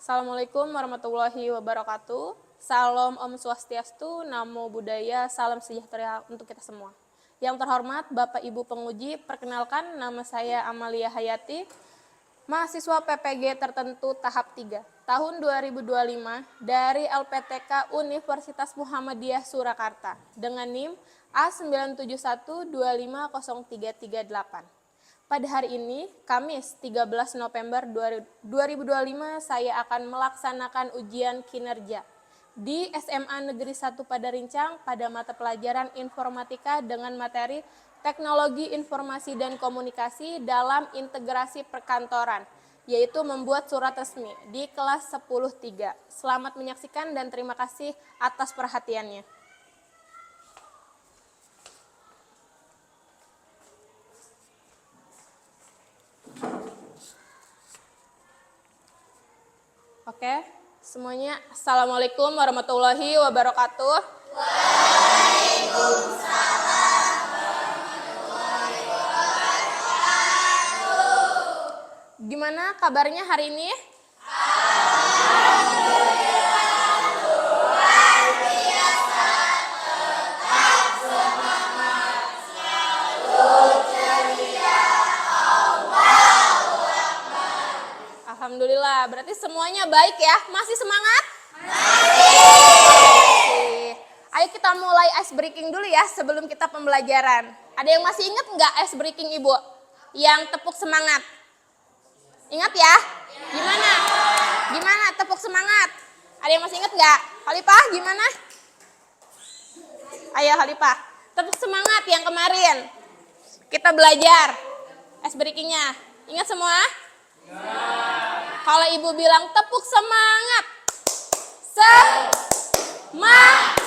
Assalamualaikum warahmatullahi wabarakatuh. Salam Om Swastiastu, Namo Buddhaya, salam sejahtera untuk kita semua. Yang terhormat Bapak Ibu penguji, perkenalkan nama saya Amalia Hayati, mahasiswa PPG tertentu tahap 3, tahun 2025 dari LPTK Universitas Muhammadiyah Surakarta dengan NIM A971250338. Pada hari ini, Kamis 13 November 2025, saya akan melaksanakan ujian kinerja di SMA Negeri 1 Padarincang pada mata pelajaran Informatika dengan materi Teknologi Informasi dan Komunikasi dalam Integrasi Perkantoran, yaitu membuat surat resmi di kelas 10.3. Selamat menyaksikan dan terima kasih atas perhatiannya. Oke, semuanya Assalamualaikum warahmatullahi wabarakatuh. Waalaikumsalam warahmatullahi wabarakatuh. Gimana kabarnya hari ini? Alhamdulillah, luar biasa, tetap semangat, selalu ceria, Allahu Akbar. Alhamdulillah, berarti semuanya baik ya? Masih semangat? Masih. Ayo kita mulai ice breaking dulu ya sebelum kita pembelajaran. Ada yang masih ingat nggak ice breaking Ibu? Yang tepuk semangat. Ingat ya? Gimana? Gimana tepuk semangat? Ada yang masih ingat nggak? Khalifah gimana? Ayo Khalifah, tepuk semangat yang kemarin. Kita belajar ice breakingnya. Ingat semua? Kalau Ibu bilang tepuk semangat. Semangat.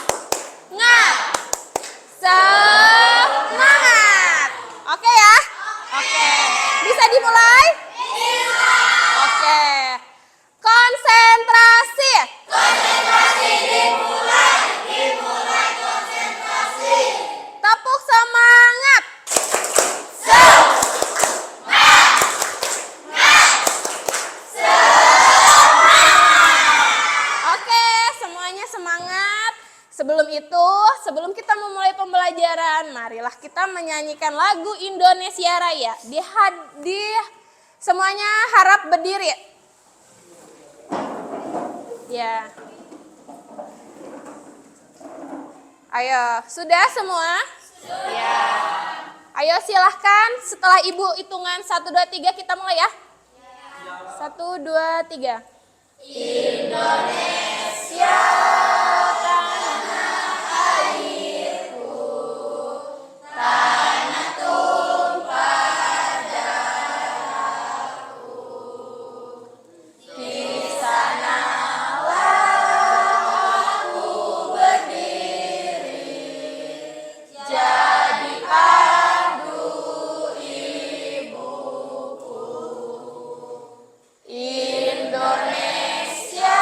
Semangat. Oke ya? Oke. Bisa dimulai? Bisa. Oke. Konsentrasi. Konsentrasi dimulai. Dimulai konsentrasi. Tepuk semangat. Sebelum itu, sebelum kita memulai pembelajaran, marilah kita menyanyikan lagu Indonesia Raya. Semuanya harap berdiri. Ya. Ayo, sudah semua? Sudah. Ya. Ayo silahkan, setelah Ibu hitungan 1, 2, 3 kita mulai ya. 1, 2, 3. Indonesia. Tanah tumpah darahku, di sanalah aku berdiri, jadi padu ibuku. Indonesia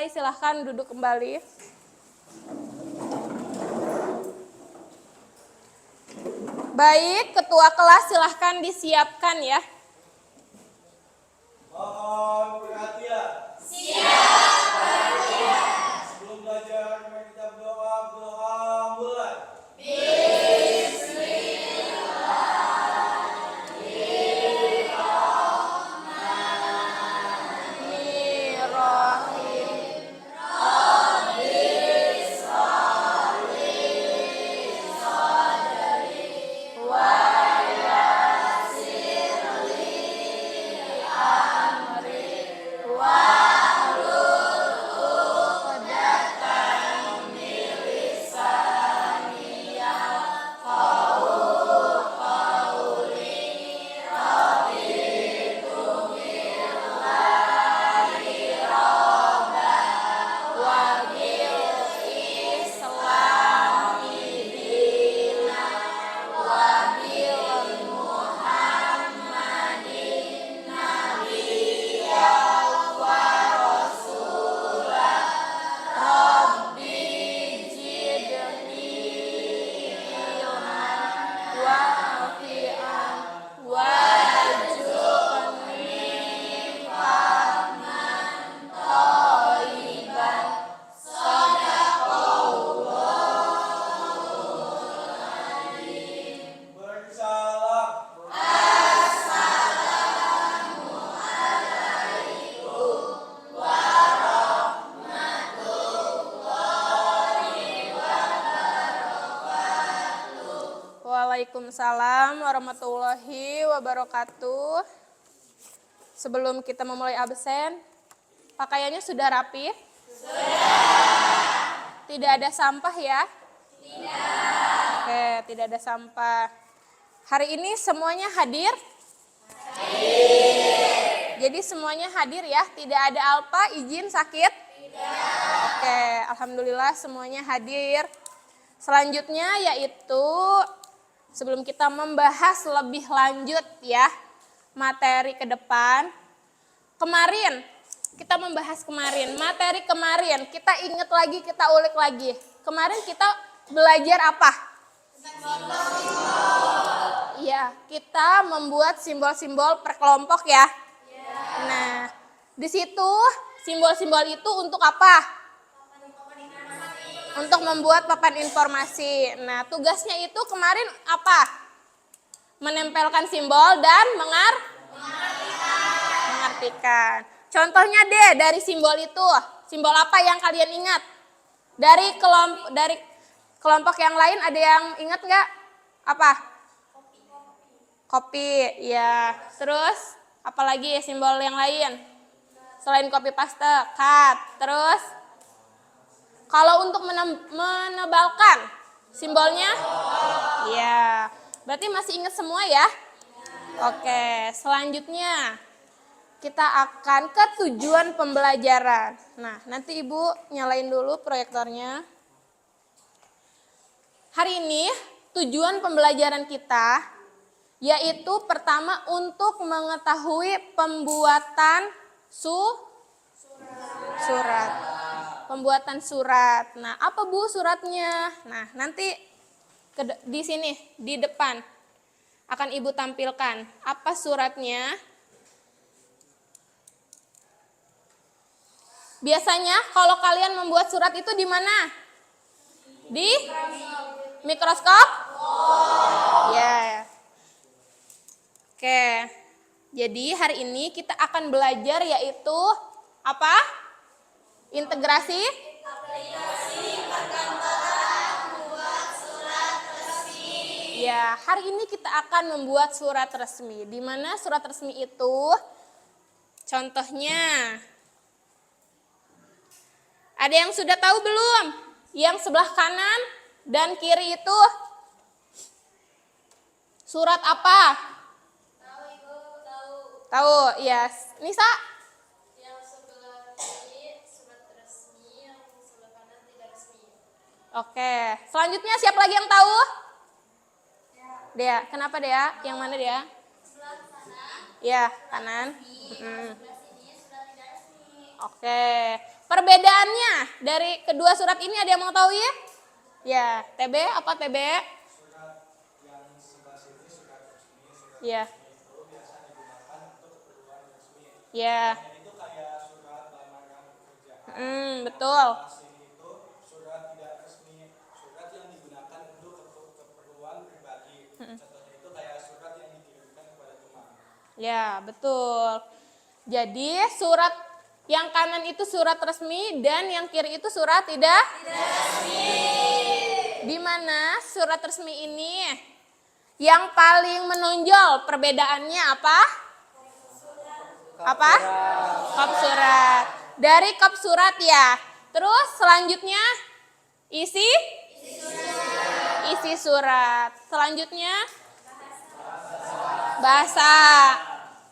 selesai, silahkan duduk kembali. Baik, ketua kelas silahkan disiapkan ya. Mohon perhatian. Siap, perhatian. Sebelum belajar, mari kita berdoa. Doa mulai. Waalaikumsalam warahmatullahi wabarakatuh. Sebelum kita memulai absen, pakaiannya sudah rapi? Sudah. Tidak ada sampah ya? Tidak. Oke, tidak ada sampah. Hari ini semuanya hadir? Hadir. Jadi semuanya hadir ya? Tidak ada Alpa izin sakit? Tidak. Oke, alhamdulillah semuanya hadir. Selanjutnya yaitu sebelum kita membahas lebih lanjut ya materi ke depan. Kemarin kita membahas materi kemarin. Kita ingat lagi, kita ulik lagi. Kemarin kita belajar apa? Iya, kita membuat simbol-simbol per kelompok ya. Nah, di situ simbol-simbol itu untuk apa? Untuk membuat papan informasi. Nah, tugasnya itu kemarin apa? Menempelkan simbol dan mengartikan. Contohnya deh dari simbol itu. Simbol apa yang kalian ingat? Dari kelompok yang lain ada yang ingat nggak? Apa? Kopi. Ya. Terus apalagi simbol yang lain? Selain copy paste, cut. Terus kalau untuk menebalkan simbolnya? Ya, berarti masih ingat semua ya? Oke, selanjutnya kita akan ke tujuan pembelajaran. Nah, nanti Ibu nyalain dulu proyektornya. Hari ini tujuan pembelajaran kita yaitu pertama untuk mengetahui pembuatan surat. Pembuatan surat. Nah, apa Bu suratnya? Nah, nanti di sini, di depan akan Ibu tampilkan apa suratnya. Biasanya kalau kalian membuat surat itu di mana? Di mikroskop? Ya. Oke. Jadi hari ini kita akan belajar yaitu apa? Integrasi perkantoran membuat surat resmi. Ya, hari ini kita akan membuat surat resmi. Di mana surat resmi itu? Contohnya, ada yang sudah tahu belum? Yang sebelah kanan dan kiri itu surat apa? Tahu Ibu, tahu. Tahu, ya. Nisa? Oke, selanjutnya siapa lagi yang tahu? Dea. Kenapa Dea? Yang mana Dea? Sebelah kanan. Ya, kanan. Sebelah sini sudah tidak resmi. Oke, Perbedaannya dari kedua surat ini ada yang mengetahui ya? Ya, TB apa TB? Surat yang sebelah sini surat resmi, surat Ya, itu biasa digunakan untuk keperluan resmi. ya, Dan itu kayak surat lamaran pekerjaan. betul. Sebelah sini itu surat tidak resmi, surat yang digunakan untuk keperluan pribadi. Contohnya itu kayak surat yang dikirimkan kepada teman. Ya, betul. Jadi surat yang kanan itu surat resmi dan yang kiri itu surat tidak resmi. Di mana surat resmi ini yang paling menonjol perbedaannya apa? Apa? Kop surat. Dari kop surat ya. Terus selanjutnya isi surat. Selanjutnya bahasa.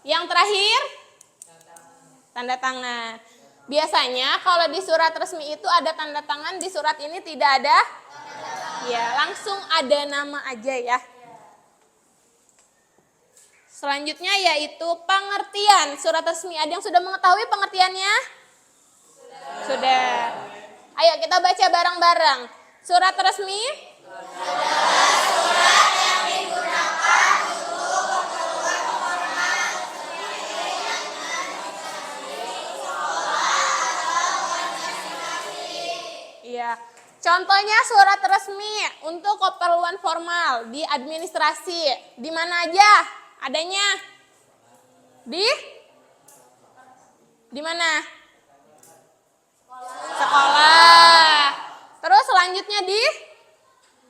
Yang terakhir tanda tangan. Biasanya kalau di surat resmi itu ada tanda tangan, di surat ini tidak ada. Ya, langsung ada nama aja ya. Selanjutnya yaitu pengertian surat resmi. Ada yang sudah mengetahui pengertiannya? Sudah. Ayo kita baca bareng-bareng. Surat resmi ya. Contohnya surat resmi untuk keperluan formal di administrasi. Di mana aja adanya? Di mana? Sekolah. Terus selanjutnya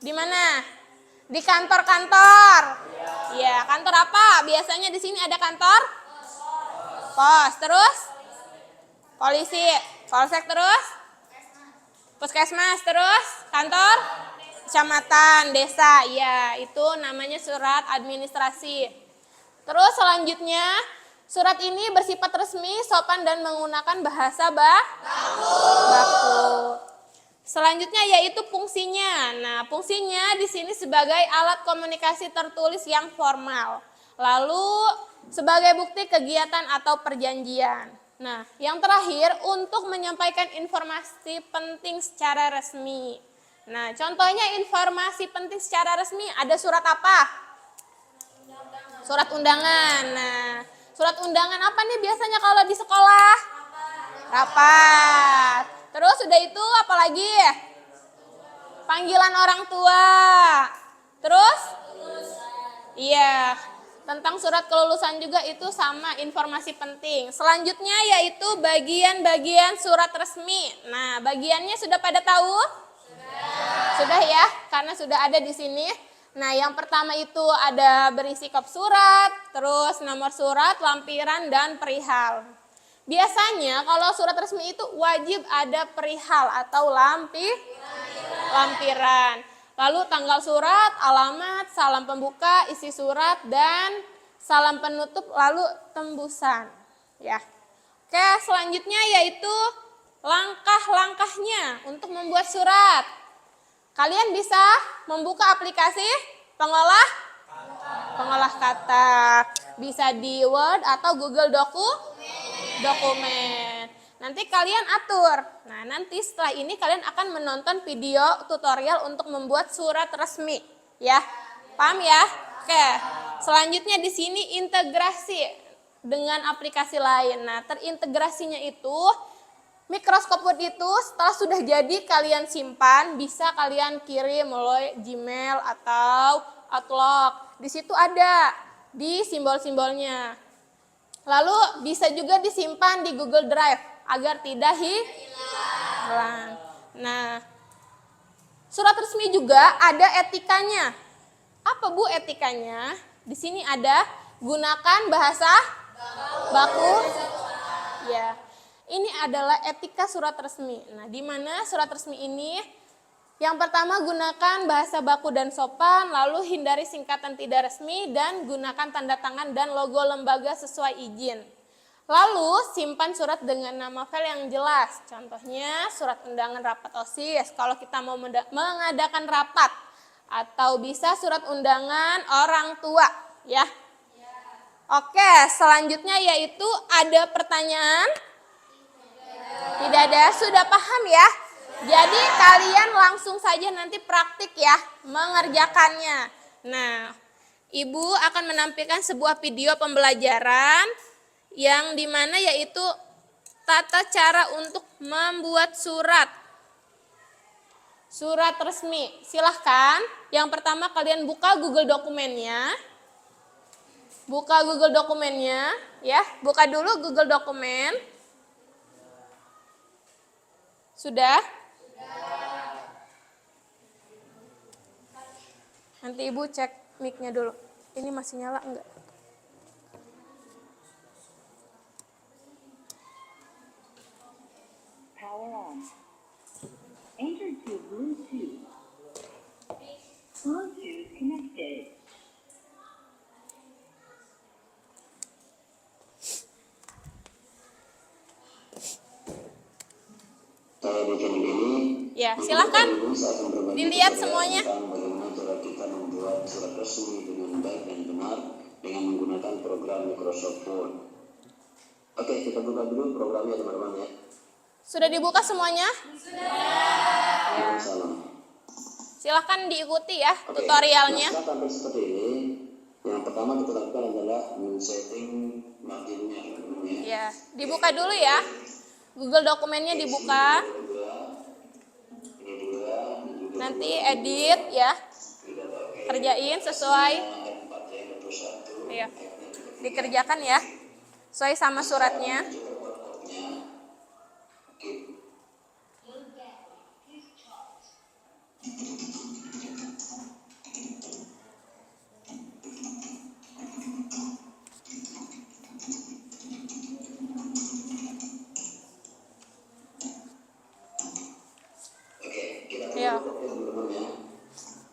di mana? Di kantor-kantor. Ya, kantor apa? Biasanya di sini ada kantor pos. Terus polisi, polsek, terus puskesmas, terus kantor kecamatan, desa. Ya, itu namanya surat administrasi. Terus selanjutnya, surat ini bersifat resmi, sopan dan menggunakan bahasa baku. Selanjutnya yaitu fungsinya. Nah, fungsinya di sini sebagai alat komunikasi tertulis yang formal. Lalu sebagai bukti kegiatan atau perjanjian. Nah, yang terakhir untuk menyampaikan informasi penting secara resmi. Nah, contohnya informasi penting secara resmi ada surat apa? Surat undangan. Nah, surat undangan apa nih biasanya kalau di sekolah? Rapat. Terus udah itu apa lagi? Panggilan orang tua. Terus? Iya. Tentang surat kelulusan juga itu sama informasi penting. Selanjutnya yaitu bagian-bagian surat resmi. Nah, bagiannya sudah pada tahu? Sudah ya, karena sudah ada di sini. Nah, yang pertama itu ada berisi kop surat, terus nomor surat, lampiran, dan perihal. Biasanya kalau surat resmi itu wajib ada perihal atau lampiran. Lalu tanggal surat, alamat, salam pembuka, isi surat, dan salam penutup, lalu tembusan. Ya. Oke, selanjutnya yaitu langkah-langkahnya untuk membuat surat. Kalian bisa membuka aplikasi pengolah kata. Bisa di Word atau Google Dokumen. Nanti kalian atur. Nah, nanti setelah ini kalian akan menonton video tutorial untuk membuat surat resmi, ya. Paham ya? Oke. Selanjutnya di sini integrasi dengan aplikasi lain. Nah, terintegrasinya itu Microsoft Word itu setelah sudah jadi kalian simpan, bisa kalian kirim melalui Gmail atau Outlook. Di situ ada di simbol-simbolnya. Lalu bisa juga disimpan di Google Drive agar tidak hilang. Nah, surat resmi juga ada etikanya. Apa Bu etikanya? Di sini ada gunakan bahasa baku. Ya. Ini adalah etika surat resmi. Nah, di mana surat resmi ini yang pertama gunakan bahasa baku dan sopan, lalu hindari singkatan tidak resmi dan gunakan tanda tangan dan logo lembaga sesuai izin. Lalu simpan surat dengan nama file yang jelas. Contohnya surat undangan rapat OSIS kalau kita mau mengadakan rapat, atau bisa surat undangan orang tua, ya. Oke, selanjutnya yaitu ada pertanyaan. Tidak ada, sudah paham ya? Jadi kalian langsung saja nanti praktik ya, mengerjakannya. Nah, Ibu akan menampilkan sebuah video pembelajaran yang dimana yaitu tata cara untuk membuat surat. Surat resmi. Silahkan, yang pertama kalian buka Google Dokumennya. Buka Google Dokumennya, ya. Buka dulu Google Dokumen. Sudah? Nanti Ibu cek mic-nya dulu. Ini masih nyala enggak? Power on. Enter to Bluetooth. Bluetooth connected. Saya bikin ini. Ya, silahkan dilihat semuanya. Bagaimana cara kita membuat surat resmi dengan baik dan benar dengan menggunakan program Microsoft Word. Oke, kita buka dulu programnya teman-teman ya. Sudah dibuka semuanya? Ya. Salam. Silahkan diikuti ya Oke, tutorialnya. Nah, setelah tampil seperti ini, yang pertama kita lakukan adalah men-setting marginnya. Ya, dibuka dulu ya. Google Dokumennya dibuka. Nanti edit ya. Kerjain sesuai. Ya. Dikerjakan ya. Sesuai sama suratnya. Ya.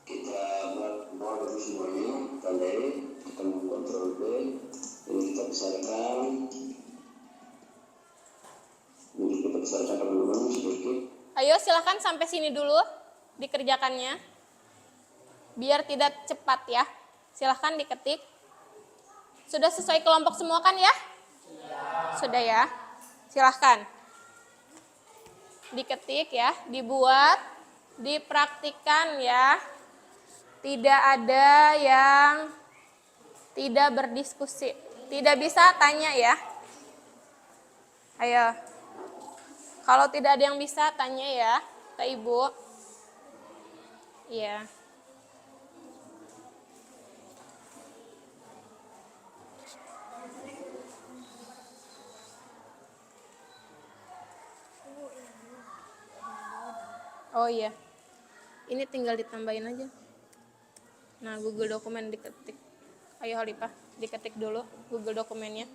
Kita buat mau dulu semuanya, tandai, kita mengkontrol B, ini kita besarkan, ini kita besarkan teman-teman sedikit. Ayo silahkan sampai sini dulu dikerjakannya. Biar tidak cepat ya. Silahkan diketik. Sudah sesuai kelompok semua kan ya? Sudah ya. Silahkan. Diketik ya, dibuat, dipraktikkan ya. Tidak ada yang tidak berdiskusi. Tidak bisa tanya ya. Ayo. Kalau tidak ada yang bisa tanya ya ke Ibu. Iya. Oh iya. Ini tinggal ditambahin aja. Nah, Google Dokumen diketik. Ayo Halifah, diketik dulu Google Dokumennya.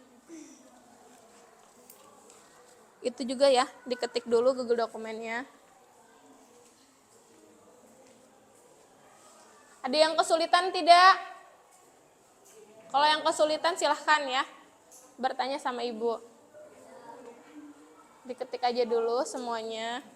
Itu juga ya, diketik dulu Google Dokumennya. Ada yang kesulitan tidak? Kalau yang kesulitan silahkan ya, bertanya sama Ibu. Diketik aja dulu semuanya.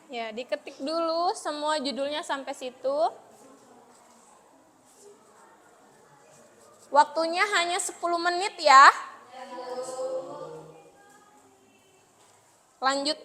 Ya, diketik dulu semua judulnya sampai situ. Waktunya hanya 10 menit ya. Lanjut.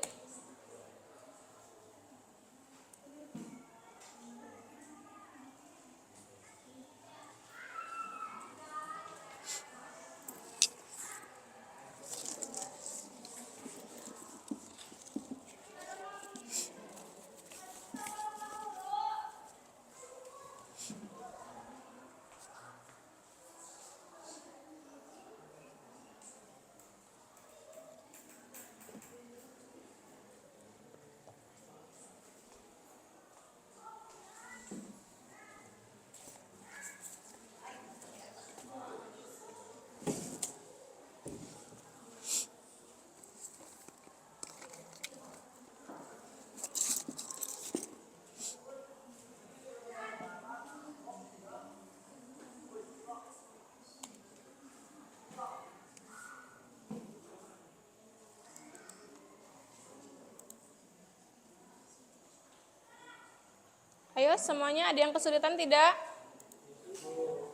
Ayo semuanya, ada yang kesulitan tidak?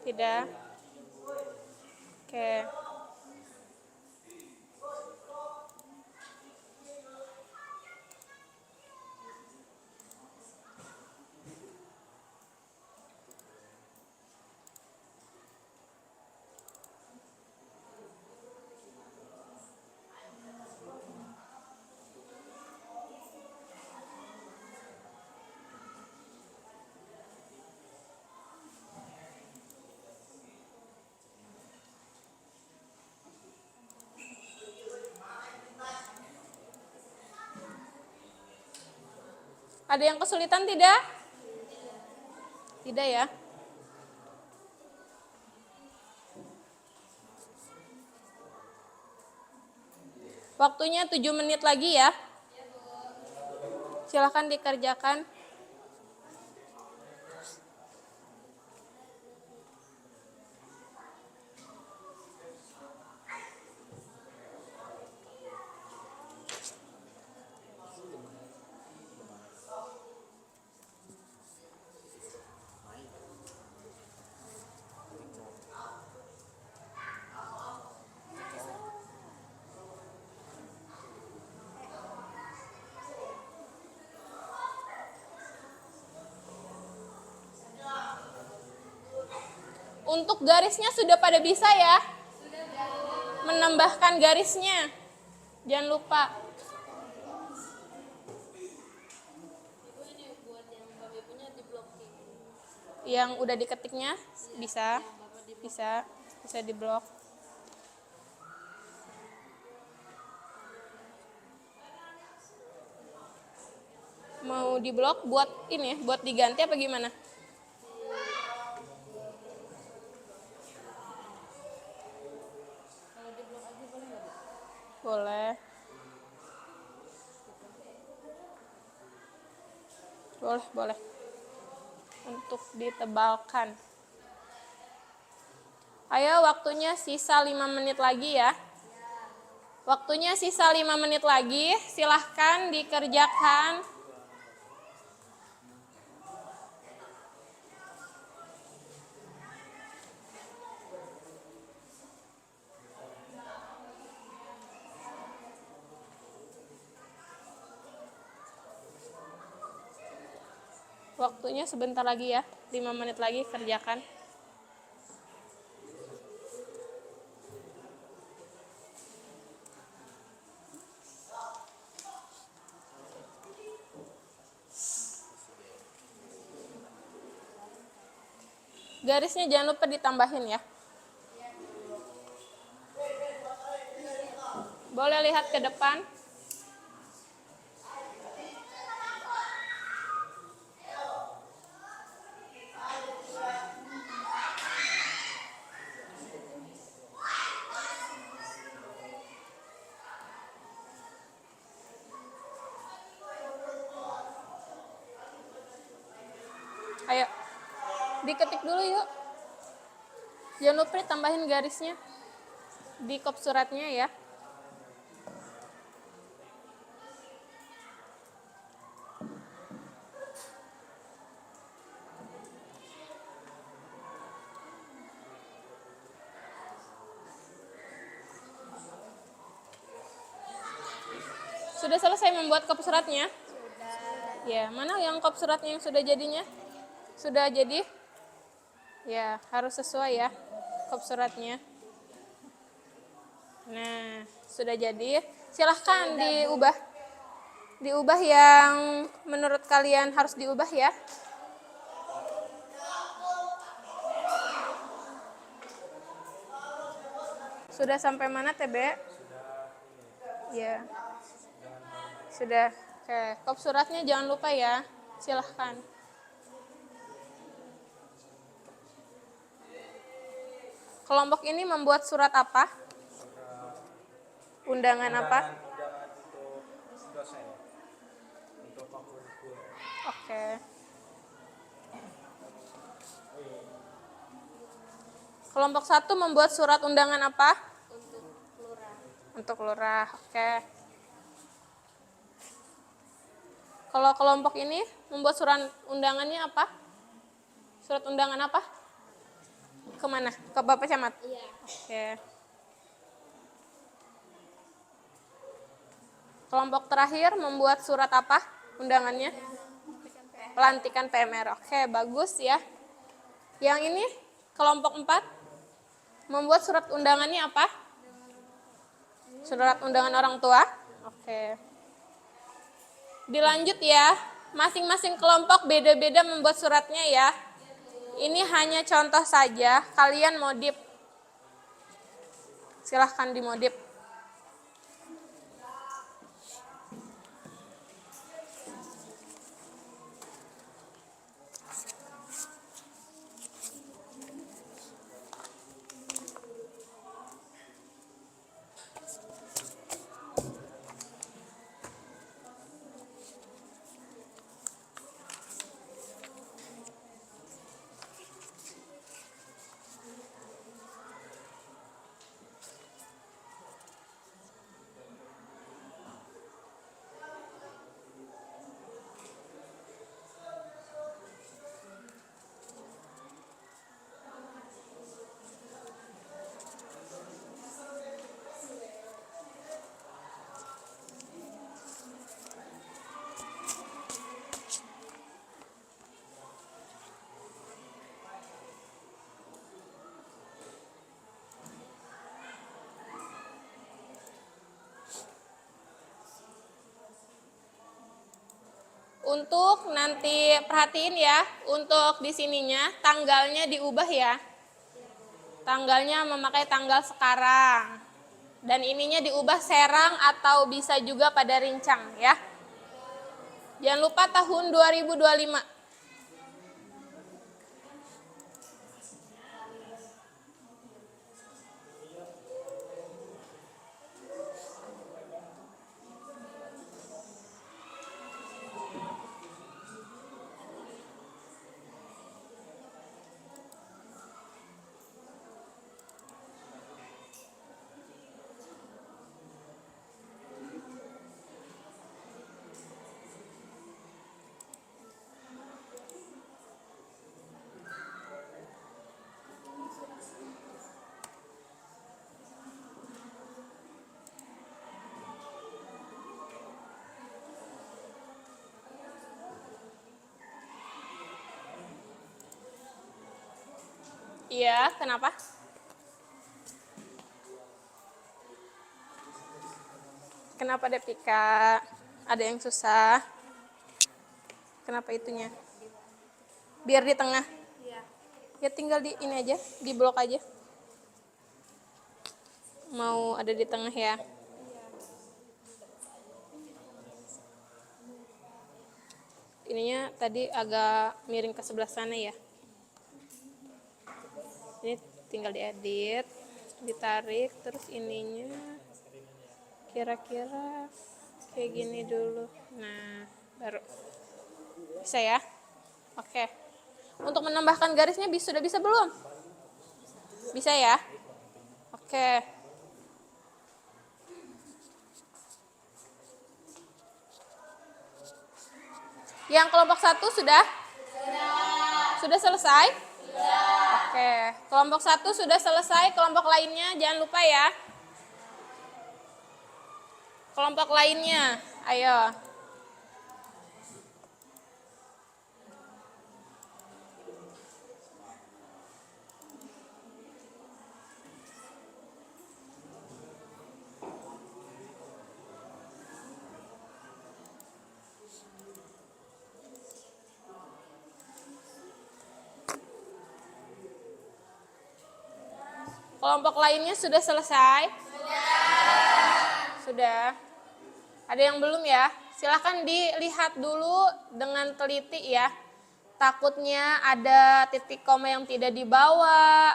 Tidak. Oke. Ada yang kesulitan tidak? Tidak ya? Waktunya 7 menit lagi ya. Silakan dikerjakan. Untuk garisnya sudah pada bisa ya? Menambahkan garisnya. Jangan lupa. Yang udah diketiknya bisa diblok. Mau diblok buat ini, buat diganti apa gimana? Boleh. Boleh. Untuk ditebalkan. Ayo, waktunya sisa 5 menit lagi ya. Waktunya sisa 5 menit lagi, silahkan dikerjakan. Waktunya sebentar lagi ya, 5 menit lagi kerjakan. Garisnya jangan lupa ditambahin ya. Boleh lihat ke depan. Ayo, diketik dulu yuk. Jangan lupa tambahin garisnya di kop suratnya ya. Sudah selesai membuat kop suratnya? Sudah. Ya, mana yang kop suratnya yang sudah jadinya? Sudah jadi? Ya, harus sesuai ya kop suratnya. Nah, sudah jadi. Silahkan diubah. Diubah yang menurut kalian harus diubah ya. Sudah sampai mana TB? Ya. Sudah. Oke, kop suratnya jangan lupa ya. Silahkan. Kelompok ini membuat surat apa? Undangan apa? Undangan untuk dosen. Untuk kurikulum. Oke. Kelompok 1 membuat surat undangan apa? Untuk lurah. Untuk lurah. Oke. Kalau kelompok ini membuat surat undangannya apa? Surat undangan apa? Kemana? Ke Bapak Camat? Iya. Oke. Kelompok terakhir membuat surat apa undangannya? Pelantikan PMR. Oke, bagus ya. Yang ini kelompok 4 membuat surat undangannya apa? Surat undangan orang tua. Oke. Dilanjut ya. Masing-masing kelompok beda-beda membuat suratnya ya. Ini hanya contoh saja, kalian modif. Silahkan dimodif. Untuk nanti perhatiin ya, untuk di sininya tanggalnya diubah ya. Tanggalnya memakai tanggal sekarang. Dan ininya diubah serang atau bisa juga pada rincang ya. Jangan lupa tahun 2025. Iya, kenapa? Kenapa Depika? Ada yang susah? Kenapa itunya? Biar di tengah. Ya tinggal di ini aja, di blok aja. Mau ada di tengah ya? Ininya tadi agak miring ke sebelah sana ya. Ini tinggal diedit, ditarik, terus ininya kira-kira kayak gini dulu. Nah, baru bisa ya. Oke. Untuk menambahkan garisnya sudah bisa belum? Bisa ya? Oke. Yang kelompok 1 sudah? Sudah selesai? Oke, kelompok 1 sudah selesai, kelompok lainnya jangan lupa ya. Kelompok lainnya, ayo. Kelompok lainnya sudah selesai? Sudah. Ada yang belum ya? Silahkan dilihat dulu dengan teliti ya. Takutnya ada titik koma yang tidak dibawa,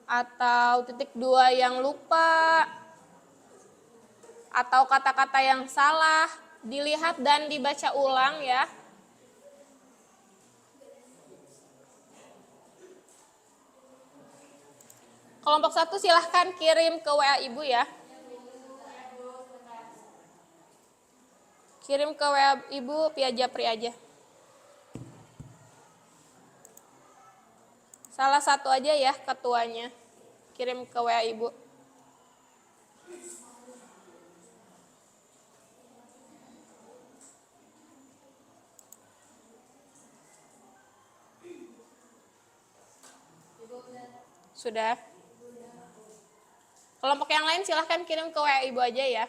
atau titik 2 yang lupa, atau kata-kata yang salah. Dilihat dan dibaca ulang ya. Kelompok 1 silahkan kirim ke WA Ibu ya. Kirim ke WA Ibu via Japri aja. Salah satu aja ya ketuanya. Kirim ke WA Ibu. Sudah. Kelompok yang lain silahkan kirim ke WA Ibu aja ya.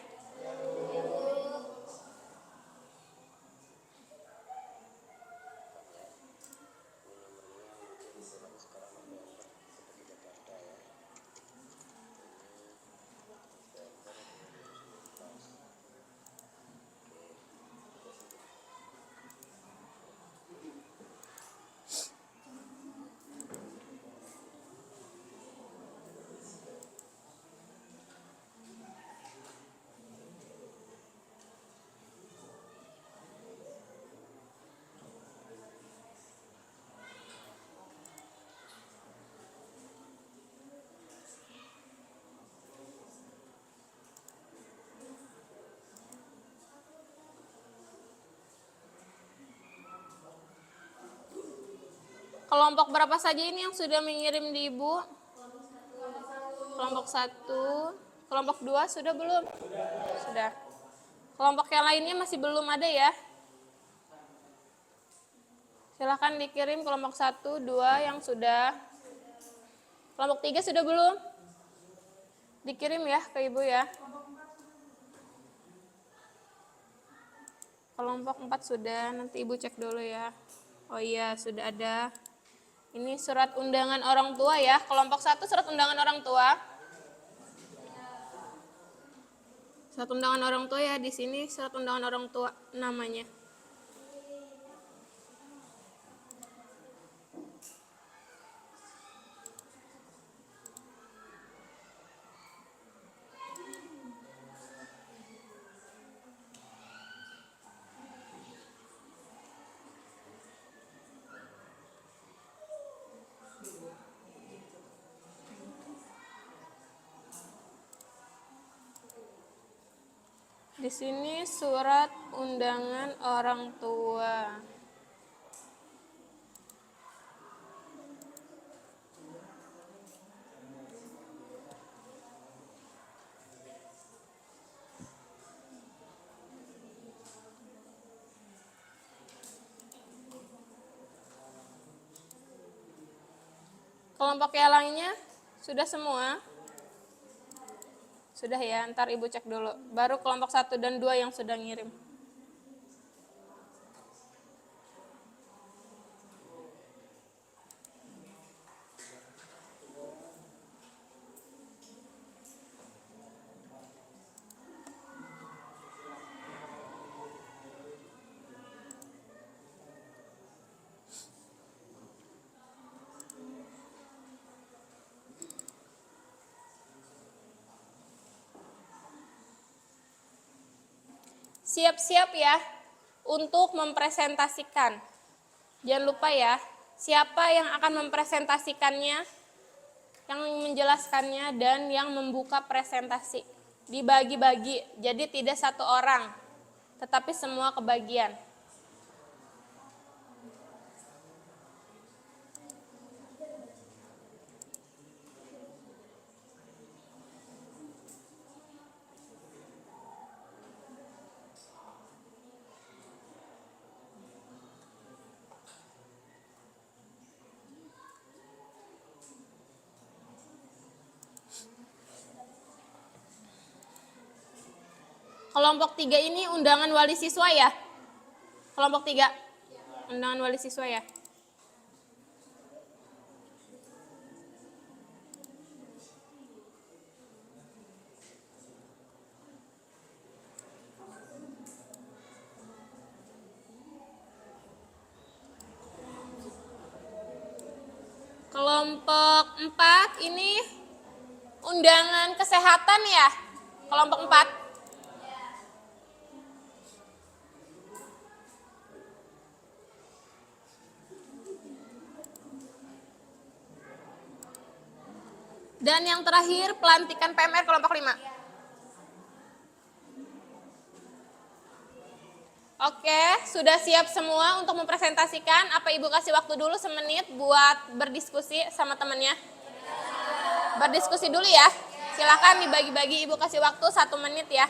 Kelompok berapa saja ini yang sudah mengirim di Ibu? Kelompok 1. Kelompok 2 sudah belum? Sudah. Kelompok yang lainnya masih belum ada ya? Silahkan dikirim kelompok 1, 2 yang sudah. Kelompok 3 sudah belum? Dikirim ya ke Ibu ya. Kelompok 4 sudah, nanti Ibu cek dulu ya. Oh iya, sudah ada. Ini surat undangan orang tua ya. Kelompok 1 surat undangan orang tua. Surat undangan orang tua ya, di sini surat undangan orang tua namanya. Di sini surat undangan orang tua. Kelompok yang lainnya sudah semua? Sudah ya, ntar Ibu cek dulu. Baru kelompok 1 dan 2 yang sudah ngirim. Siap-siap ya untuk mempresentasikan. Jangan lupa ya, siapa yang akan mempresentasikannya, yang menjelaskannya, dan yang membuka presentasi. Dibagi-bagi, jadi tidak satu orang, tetapi semua kebagian. Kelompok 3 ini undangan wali siswa ya? Kelompok 3, undangan wali siswa ya? Kelompok 4 ini undangan kesehatan ya? Kelompok 4. Dan yang terakhir pelantikan PMR kelompok 5. Oke, sudah siap semua untuk mempresentasikan? Apa Ibu kasih waktu dulu semenit buat berdiskusi sama temannya? Berdiskusi dulu ya. Silakan dibagi-bagi, Ibu kasih waktu 1 menit ya.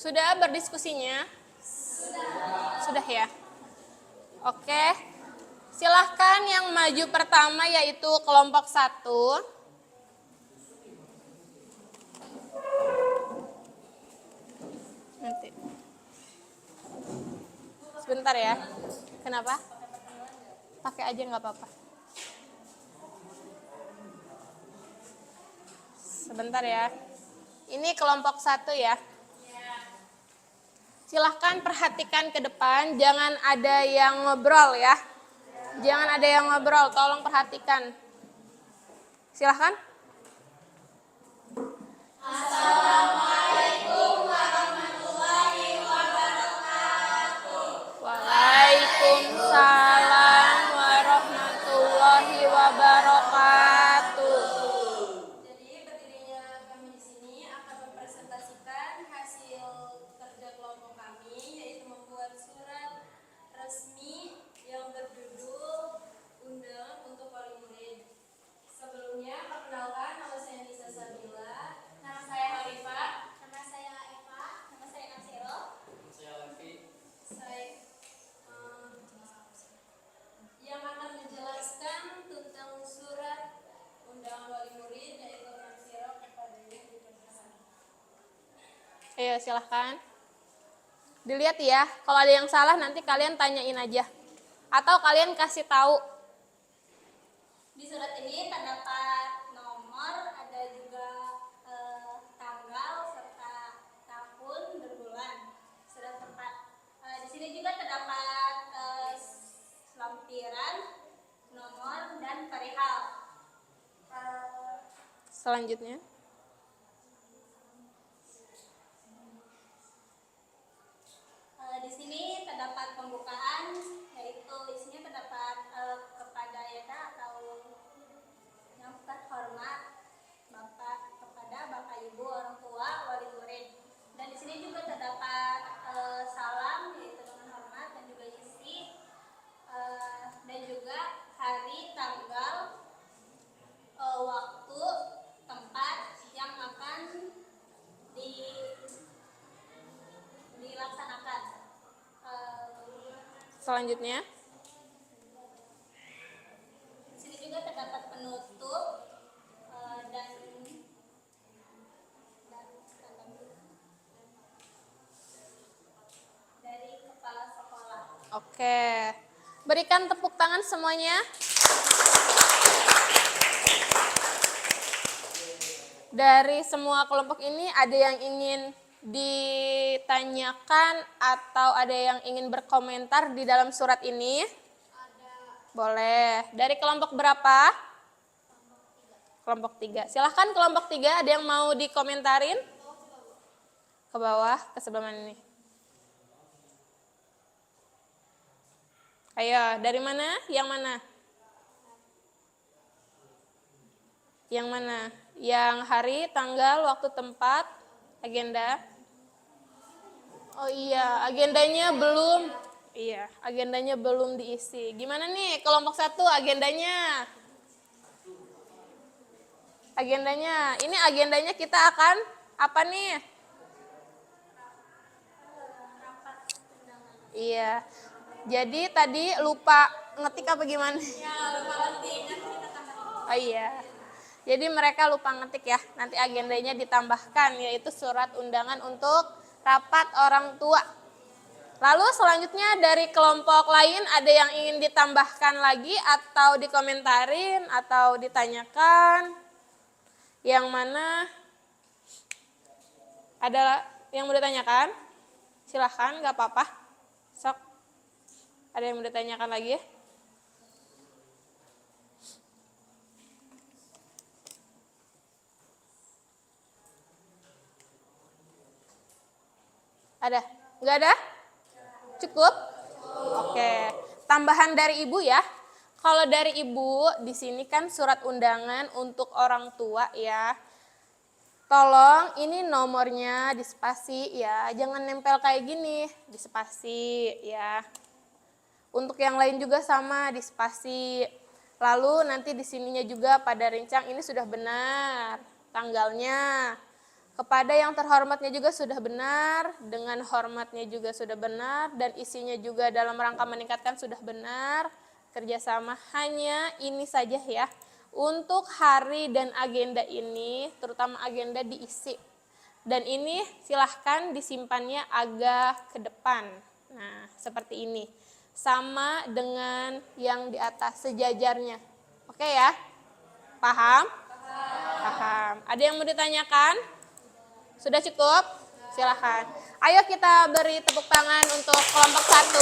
Sudah berdiskusinya? Sudah ya? Oke. Silahkan yang maju pertama yaitu kelompok 1. Nanti. Sebentar ya. Kenapa? Pakai aja nggak apa-apa. Sebentar ya. Ini kelompok 1 ya. Silahkan perhatikan ke depan, jangan ada yang ngobrol ya. Jangan ada yang ngobrol, tolong perhatikan. Silahkan. Assalamualaikum warahmatullahi wabarakatuh. Waalaikumsalam warahmatullahi wabarakatuh. Jadi berdirinya kami di sini akan mempresentasikan hasil kerja kelompok kami, yaitu membuat surat resmi yang berjudul Undang untuk Wali Murid. Sebelumnya perkenalkan, nama saya Nisa Sabila, nama saya Halifah, nama saya Eva, nama saya Nasiro, saya yang akan menjelaskan tentang surat undangan wali murid yaitu Nasiro kepada yang diperkenalkan. Ayo silahkan. Dilihat ya, kalau ada yang salah nanti kalian tanyain aja. Atau kalian kasih tahu. Di surat ini terdapat nomor, ada juga tanggal serta tahun berbulan. Sudah tempat. Di sini juga terdapat lampiran, nomor dan perihal. Selanjutnya. Di sini terdapat pembukaan, yaitu isinya terdapat kepada Yada atau yang terhormat kepada Bapak Ibu orang tua wali murid. Dan di sini juga terdapat salam, yaitu dengan hormat, dan juga isi dan juga hari, tanggal, waktu, tempat yang akan dilaksanakan. Selanjutnya. Di sini juga terdapat penutup dan dari kepala sekolah. Oke. Berikan tepuk tangan semuanya. Dari semua kelompok ini ada yang ingin ditanyakan atau ada yang ingin berkomentar di dalam surat ini? Boleh. Dari kelompok berapa? Kelompok 3. Silahkan kelompok 3, ada yang mau dikomentarin? Ke bawah, ke sebelah mana ini? Ayo, dari mana? Yang mana? Yang mana? Yang hari, tanggal, waktu, tempat, agenda? Oh iya, agendanya belum. Iya, agendanya belum diisi. Gimana nih kelompok 1 agendanya? Agendanya, ini agendanya kita akan apa nih? Iya. Jadi tadi lupa ngetik apa gimana? Ya, lupa penting. Nanti kita tambah. Oh iya. Jadi mereka lupa ngetik ya. Nanti agendanya ditambahkan yaitu surat undangan untuk rapat orang tua. Lalu selanjutnya dari kelompok lain ada yang ingin ditambahkan lagi atau dikomentarin atau ditanyakan? Yang mana ada yang mau ditanyakan? Silahkan, gak apa-apa. Sok. Ada yang mau ditanyakan lagi? Ada? Enggak ada? Cukup? Oke. Tambahan dari ibu ya. Kalau dari ibu, di sini kan surat undangan untuk orang tua ya. Tolong ini nomornya dispasi ya. Jangan nempel kayak gini, dispasi ya. Untuk yang lain juga sama, dispasi. Lalu nanti di sininya juga pada rincang ini sudah benar tanggalnya. Kepada yang terhormatnya juga sudah benar, dengan hormatnya juga sudah benar, dan isinya juga dalam rangka meningkatkan sudah benar. Kerjasama hanya ini saja ya. Untuk hari dan agenda ini, terutama agenda diisi. Dan ini silahkan disimpannya agak ke depan. Nah, seperti ini. Sama dengan yang di atas sejajarnya. Oke ya? Paham? Paham. Ada yang mau ditanyakan? Sudah cukup? Silahkan. Ayo kita beri tepuk tangan untuk kelompok 1.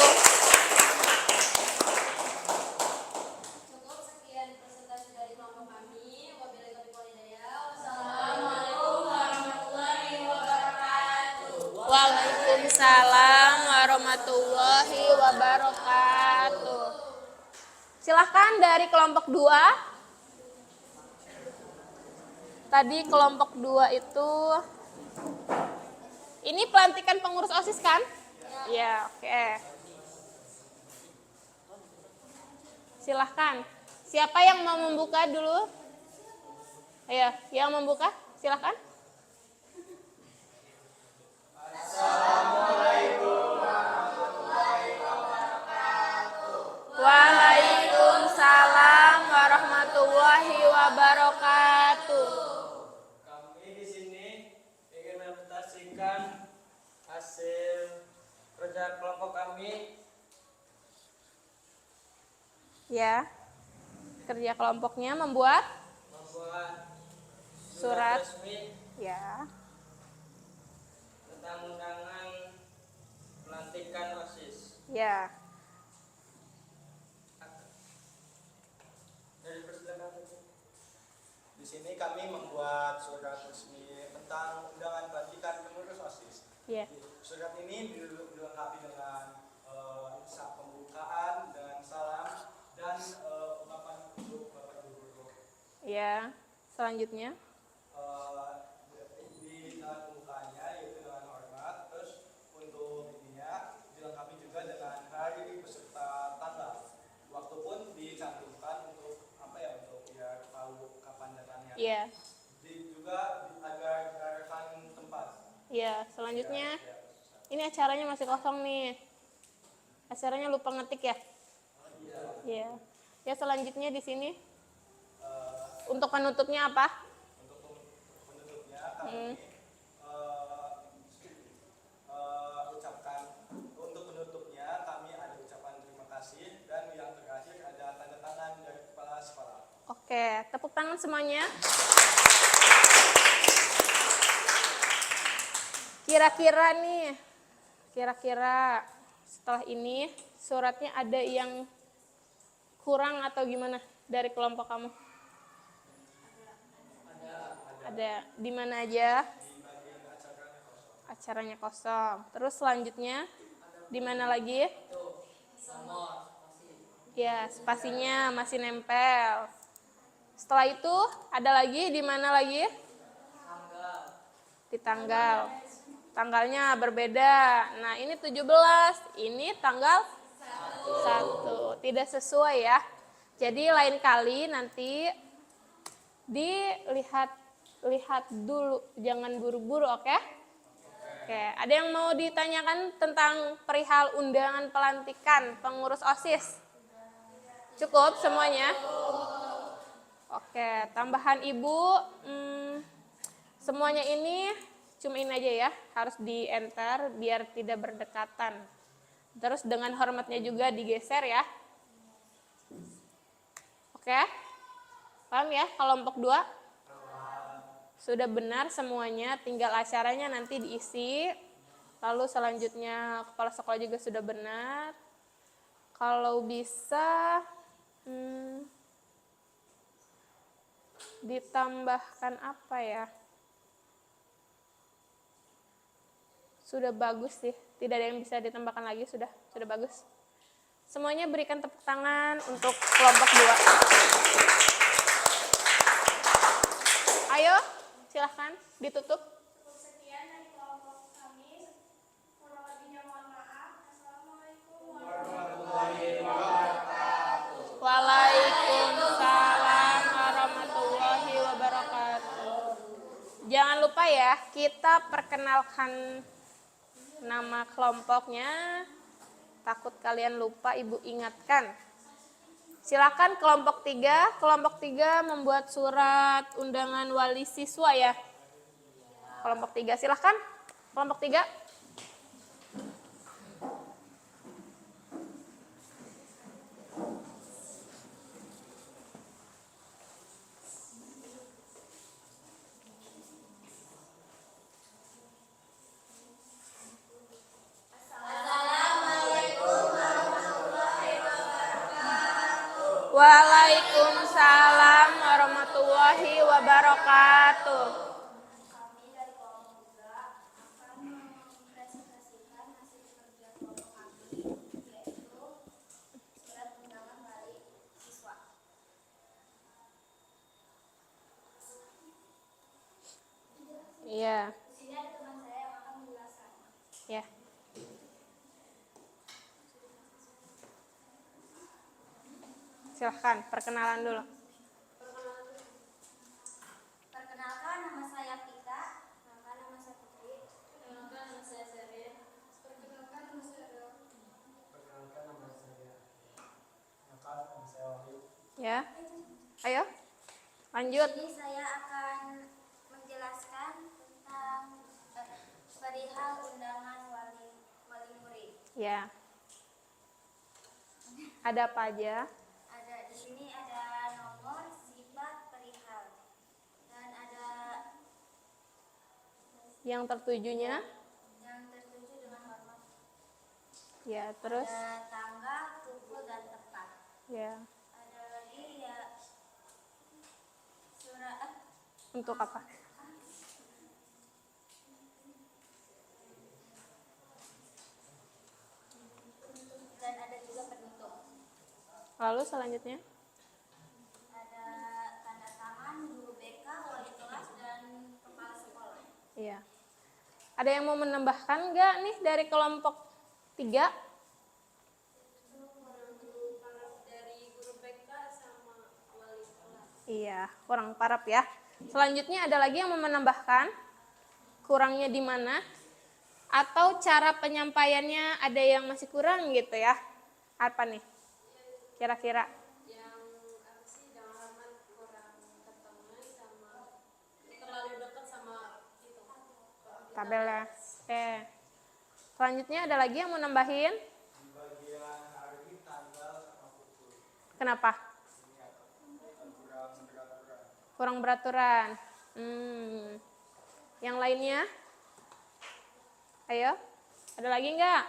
Cukup sekian presentasi dari kelompok kami. Wabillahi taufiq wal hidayah. Wassalamualaikum warahmatullahi wabarakatuh. Waalaikumsalam warahmatullahi wabarakatuh. Silahkan dari kelompok 2. Tadi kelompok 2 itu, ini pelantikan pengurus OSIS kan? Ya, oke. Silahkan. Siapa yang mau membuka dulu? Ayo, yang membuka, silahkan. Waalaikumsalam warahmatullahi wabarakatuh. Kami di sini ingin mempresentasikan hasil kerja kelompok kami. Ya, kerja kelompoknya membuat Surat surat. resmi Ya, tentang undangan pelantikan OSIS. ya. Di sini kami membuat surat resmi tentang undangan pelantikan pengurus OSIS. Ya. Surat ini dilengkapi dengan isap pembukaan, dengan salam, dan ungkapan untuk Bapak Ibu Guru. Ya, selanjutnya. Di dalam pembukaannya yaitu dengan hormat, terus untuk ininya dilengkapi juga dengan hari beserta tanggal. Waktu pun dicantumkan untuk apa ya, untuk biar tahu kapan datangnya. Ya, Juga agar rekan tempat. ya. Selanjutnya, ini acaranya masih kosong nih. Acaranya lupa ngetik ya. Ya. Ya, selanjutnya di sini. Untuk penutupnya apa? Untuk penutupnya kami ucapkan, untuk penutupnya kami ada ucapan terima kasih, dan yang terakhir ada tanda tangan dari kepala sekolah. Oke, tepuk tangan semuanya. Kira-kira setelah ini suratnya ada yang kurang atau gimana dari kelompok kamu? Ada. Di mana aja? Acaranya kosong. Terus selanjutnya di mana lagi? Ya, spasinya masih nempel. Setelah itu ada lagi di mana lagi? Di tanggal. tanggalnya berbeda. Nah, ini 17, ini tanggal 1. Tidak sesuai ya. Jadi lain kali nanti lihat dulu, jangan buru-buru, oke? Oke, ada yang mau ditanyakan tentang perihal undangan pelantikan pengurus OSIS? Cukup semuanya? Oke, tambahan Ibu, semuanya ini cuma ini aja ya, harus di enter biar tidak berdekatan. Terus dengan hormatnya juga digeser ya. Oke, paham ya kelompok 2? Sudah benar semuanya, tinggal acaranya nanti diisi. Lalu selanjutnya kepala sekolah juga sudah benar. Kalau bisa ditambahkan apa ya? Sudah bagus sih, tidak ada yang bisa ditambahkan lagi, sudah bagus. Semuanya berikan tepuk tangan untuk kelompok 2. Ayo, silahkan ditutup. Sekian dari kelompok kami. Kurang lebihnya mohon maaf. Assalamualaikum Waalaikumsalam warahmatullahi wabarakatuh. Jangan lupa ya, kita perkenalkan nama kelompoknya. Takut kalian lupa, Ibu ingatkan. Silakan kelompok 3. Kelompok 3 membuat surat undangan wali siswa ya. Kelompok 3 silakan. Kelompok 3. Waalaikumsalam warahmatullahi wabarakatuh. Kami dari kelompok 3 akan mempresentasikan hasil kerja kelompok kami, yaitu surat undangan wali siswa. Iya, Di sini ada teman saya yang akan menjelaskan. ya. Silahkan, perkenalan dulu. Perkenalkan, nama saya Pita. Perkenalkan, nama saya Putri. Perkenalkan, nama saya Serin. Perkenalkan, nama saya Del. Perkenalkan nama saya Wahyu. Ya. Ayo, lanjut. Di sini saya akan menjelaskan tentang perihal undangan wali murid. Ya. Ada apa aja? Di sini ada nomor, sifat, perihal, dan ada Yang tertujunya? yang tertuju dengan hormat. Ya, terus? Ada tanggal, pukul, dan tempat. Ya. Ada lagi ya surat Untuk apa? dan ada juga penutup. Lalu selanjutnya? Ada tanda tangan guru BK, wali kelas, dan kepala sekolah. Iya. Ada yang mau menambahkan nggak nih dari kelompok 3? Dari guru BK sama wali kelas. Iya, kurang parap ya. Selanjutnya ada lagi yang mau menambahkan? Kurangnya di mana? Atau cara penyampaiannya ada yang masih kurang gitu ya? Apa nih? Kira-kira? Yang apa sih, dengan hormat kurang ketemu sama terlalu dekat sama itu. Tabelnya. Oke. Selanjutnya ada lagi yang mau nambahin? Di bagian hari, tanggal, sama pukul. Kenapa? Kurang beraturan. Kurang beraturan. Yang lainnya? Ayo, ada lagi nggak?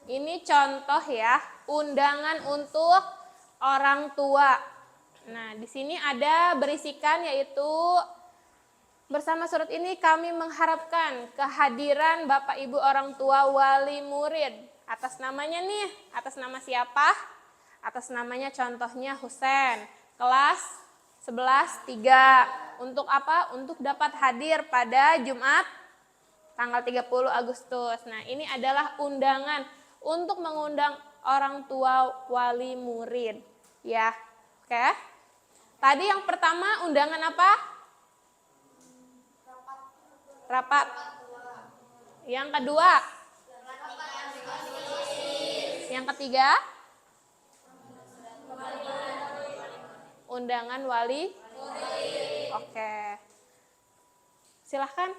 Ini contoh ya, undangan untuk orang tua. Nah, di sini ada berisikan yaitu bersama surat ini kami mengharapkan kehadiran Bapak Ibu orang tua wali murid. Atas namanya nih, atas nama siapa? Atas namanya contohnya Husen, kelas 11.3. Untuk apa? Untuk dapat hadir pada Jumat tanggal 30 Agustus. Nah, ini adalah undangan untuk mengundang orang tua wali murid. Ya, oke. Tadi yang pertama undangan apa? Rapat. Yang kedua? Yang ketiga? Undangan wali murid. Oke. Silahkan.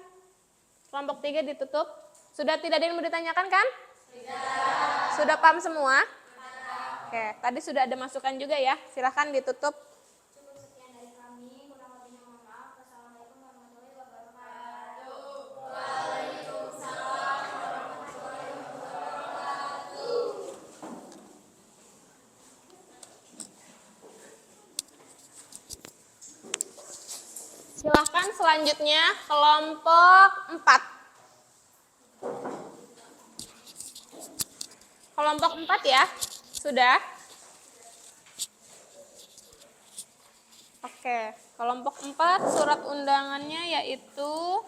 Kelompok 3 ditutup. Sudah tidak ada yang mau ditanyakan kan? Sudah paham semua? Oke, tadi sudah ada masukan juga ya. Silahkan ditutup. Cukup sekian dari kami, kurang lebihnya mohon maaf. Wassalamualaikum warahmatullahi wabarakatuh. Waalaikumsalam warahmatullahi wabarakatuh. Silahkan selanjutnya kelompok 4. Kelompok 4 ya. Sudah? Oke, kelompok 4 surat undangannya yaitu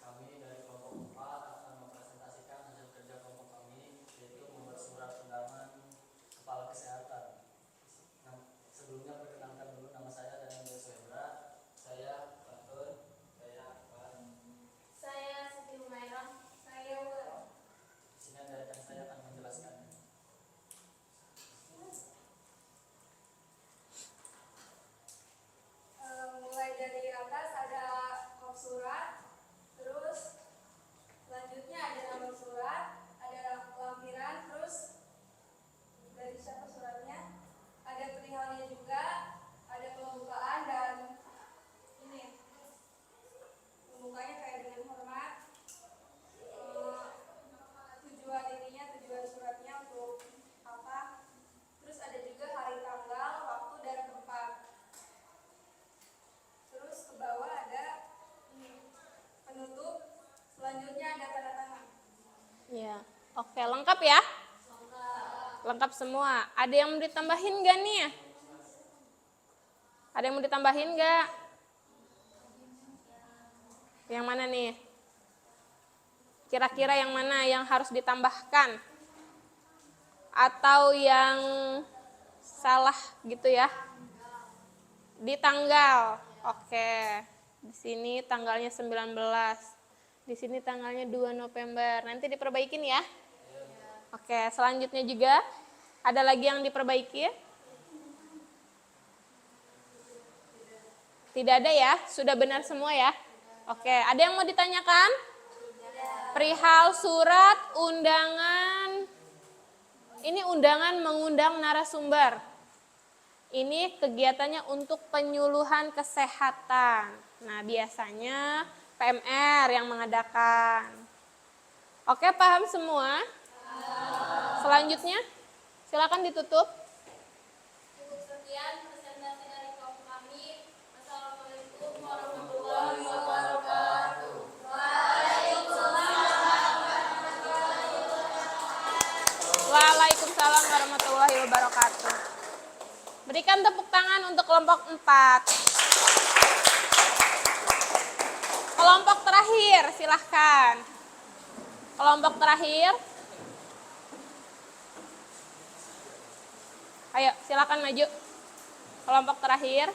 Kami dari kelompok 4 akan mempresentasikan hasil kerja kelompok kami, yaitu membuat surat undangan kepala kesehatan. Nah, sebelumnya perkenalkan dulu, nama saya Daniel Yoswendra. Saya Batun, saya Akbar. Saya Siti Humairah. Saya Wura. Di sini ada rekan saya akan menjelaskan. Mulai dari atas ada kop surat, terus selanjutnya ada nama surat, ada lampiran, terus dari siapa suratnya, ada perihalnya juga, ada pembukaan dan ini pembukanya kayak dengan hormat, tujuan ininya, tujuan suratnya untuk apa, terus ada juga hari tanggal, waktu dan tempat. Terus ke bawah ada penutup, selanjutnya ada tanda tangan. ya. Oke, lengkap ya? Lengkap semua. Ada yang mau ditambahin nggak nih? Ada yang mau ditambahin nggak? Yang mana nih? Kira-kira yang mana yang harus ditambahkan? Atau yang salah gitu ya? Di tanggal. Oke. Di sini tanggalnya 19. Di sini tanggalnya 2 November. Nanti diperbaikin ya. Oke, selanjutnya juga ada lagi yang diperbaiki? Tidak ada ya? Sudah benar semua ya? Oke, ada yang mau ditanyakan? Perihal surat undangan. Ini undangan mengundang narasumber. Ini kegiatannya untuk penyuluhan kesehatan. Nah, biasanya PMR yang mengadakan. Oke, paham semua? Selanjutnya, silakan ditutup. Cukup sekian presentasi dari kelompok kami. Assalamualaikum warahmatullahi wabarakatuh. Waalaikumsalam warahmatullahi wabarakatuh. Berikan tepuk tangan untuk kelompok 4. Kelompok terakhir, silahkan. Kelompok terakhir. Ayo, silakan maju. Kelompok terakhir.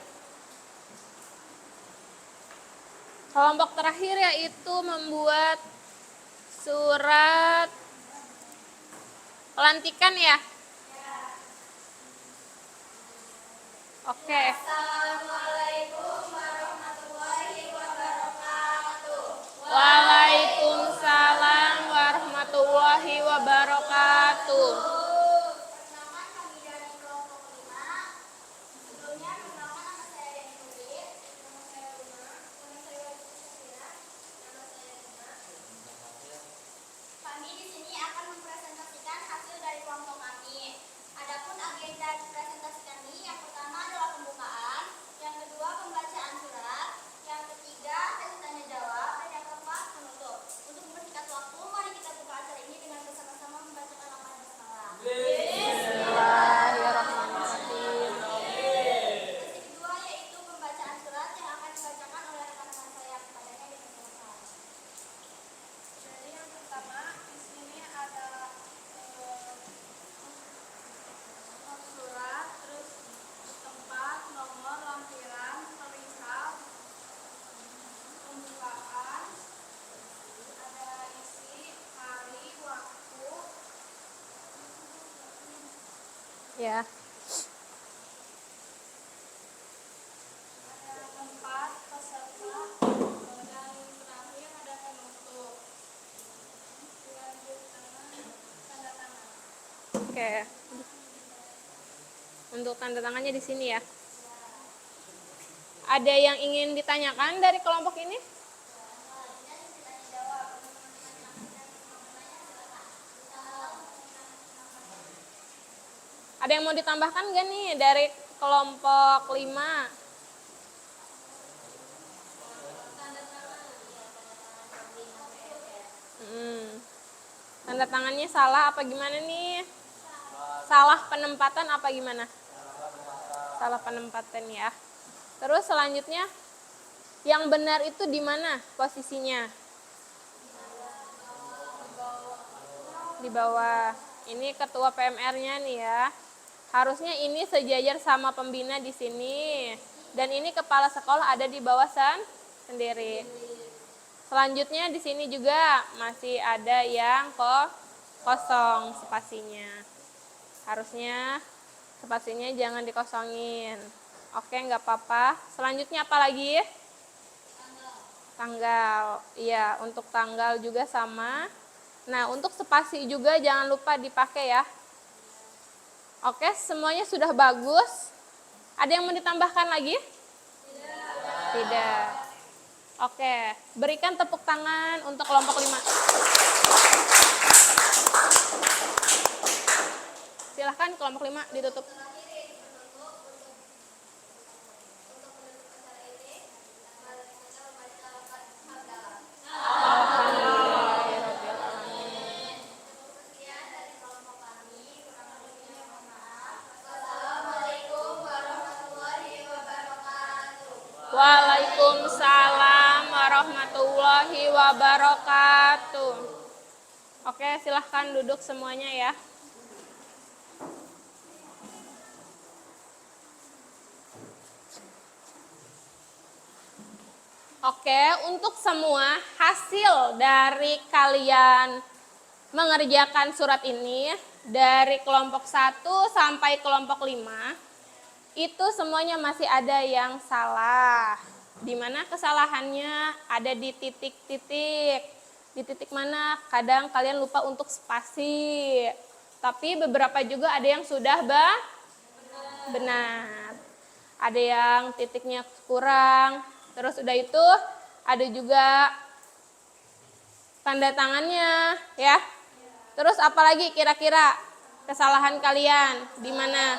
Kelompok terakhir yaitu membuat surat pelantikan ya. Oke. Assalamualaikum warahmatullahi wabarakatuh. Waalaikumsalam warahmatullahi wabarakatuh. Perkenalkan kami dari kelompok 5. Sebelumnya perkenalkan nama saya Deni Nuril, nama saya Ruma, nama saya Safira, nama saya Rima. Kami di sini akan mempresentasikan hasil dari kelompok kami. Adapun agenda presentasi kami yang pertama adalah pembukaan, Ya. Ada tempat, peserta, dan terakhir ada penutup. Selanjutnya tanda tangan. Oke. Untuk tanda tangannya di sini ya. Ada yang ingin ditanyakan dari kelompok ini? Ada yang mau ditambahkan nggak nih dari kelompok 5? Tanda tangannya salah apa gimana nih? Salah penempatan apa gimana? Salah penempatan ya. Terus selanjutnya, yang benar itu di mana posisinya? Di bawah. Ini ketua PMR-nya nih ya. Harusnya ini sejajar sama pembina di sini. Dan ini kepala sekolah ada di bawah sendiri. Selanjutnya di sini juga masih ada yang kosong spasinya. Harusnya spasinya jangan dikosongin. Oke, nggak apa-apa. Selanjutnya apa lagi? Tanggal. Iya, untuk tanggal juga sama. Nah, untuk spasi juga jangan lupa dipakai ya. Oke, semuanya sudah bagus. Ada yang mau ditambahkan lagi? Tidak. Oke, berikan tepuk tangan untuk kelompok 5. Silahkan kelompok 5 ditutup. Waalaikumsalam warahmatullahi wabarakatuh. Oke, silahkan duduk semuanya ya. Oke, untuk semua hasil dari kalian mengerjakan surat ini dari kelompok 1 sampai kelompok 5 itu semuanya masih ada yang salah. Di mana kesalahannya ada di titik-titik. Di titik mana kadang kalian lupa untuk spasi. Tapi beberapa juga ada yang sudah benar. Ada yang titiknya kurang. Terus udah itu ada juga tanda tangannya ya. Terus apalagi kira-kira kesalahan kalian di mana?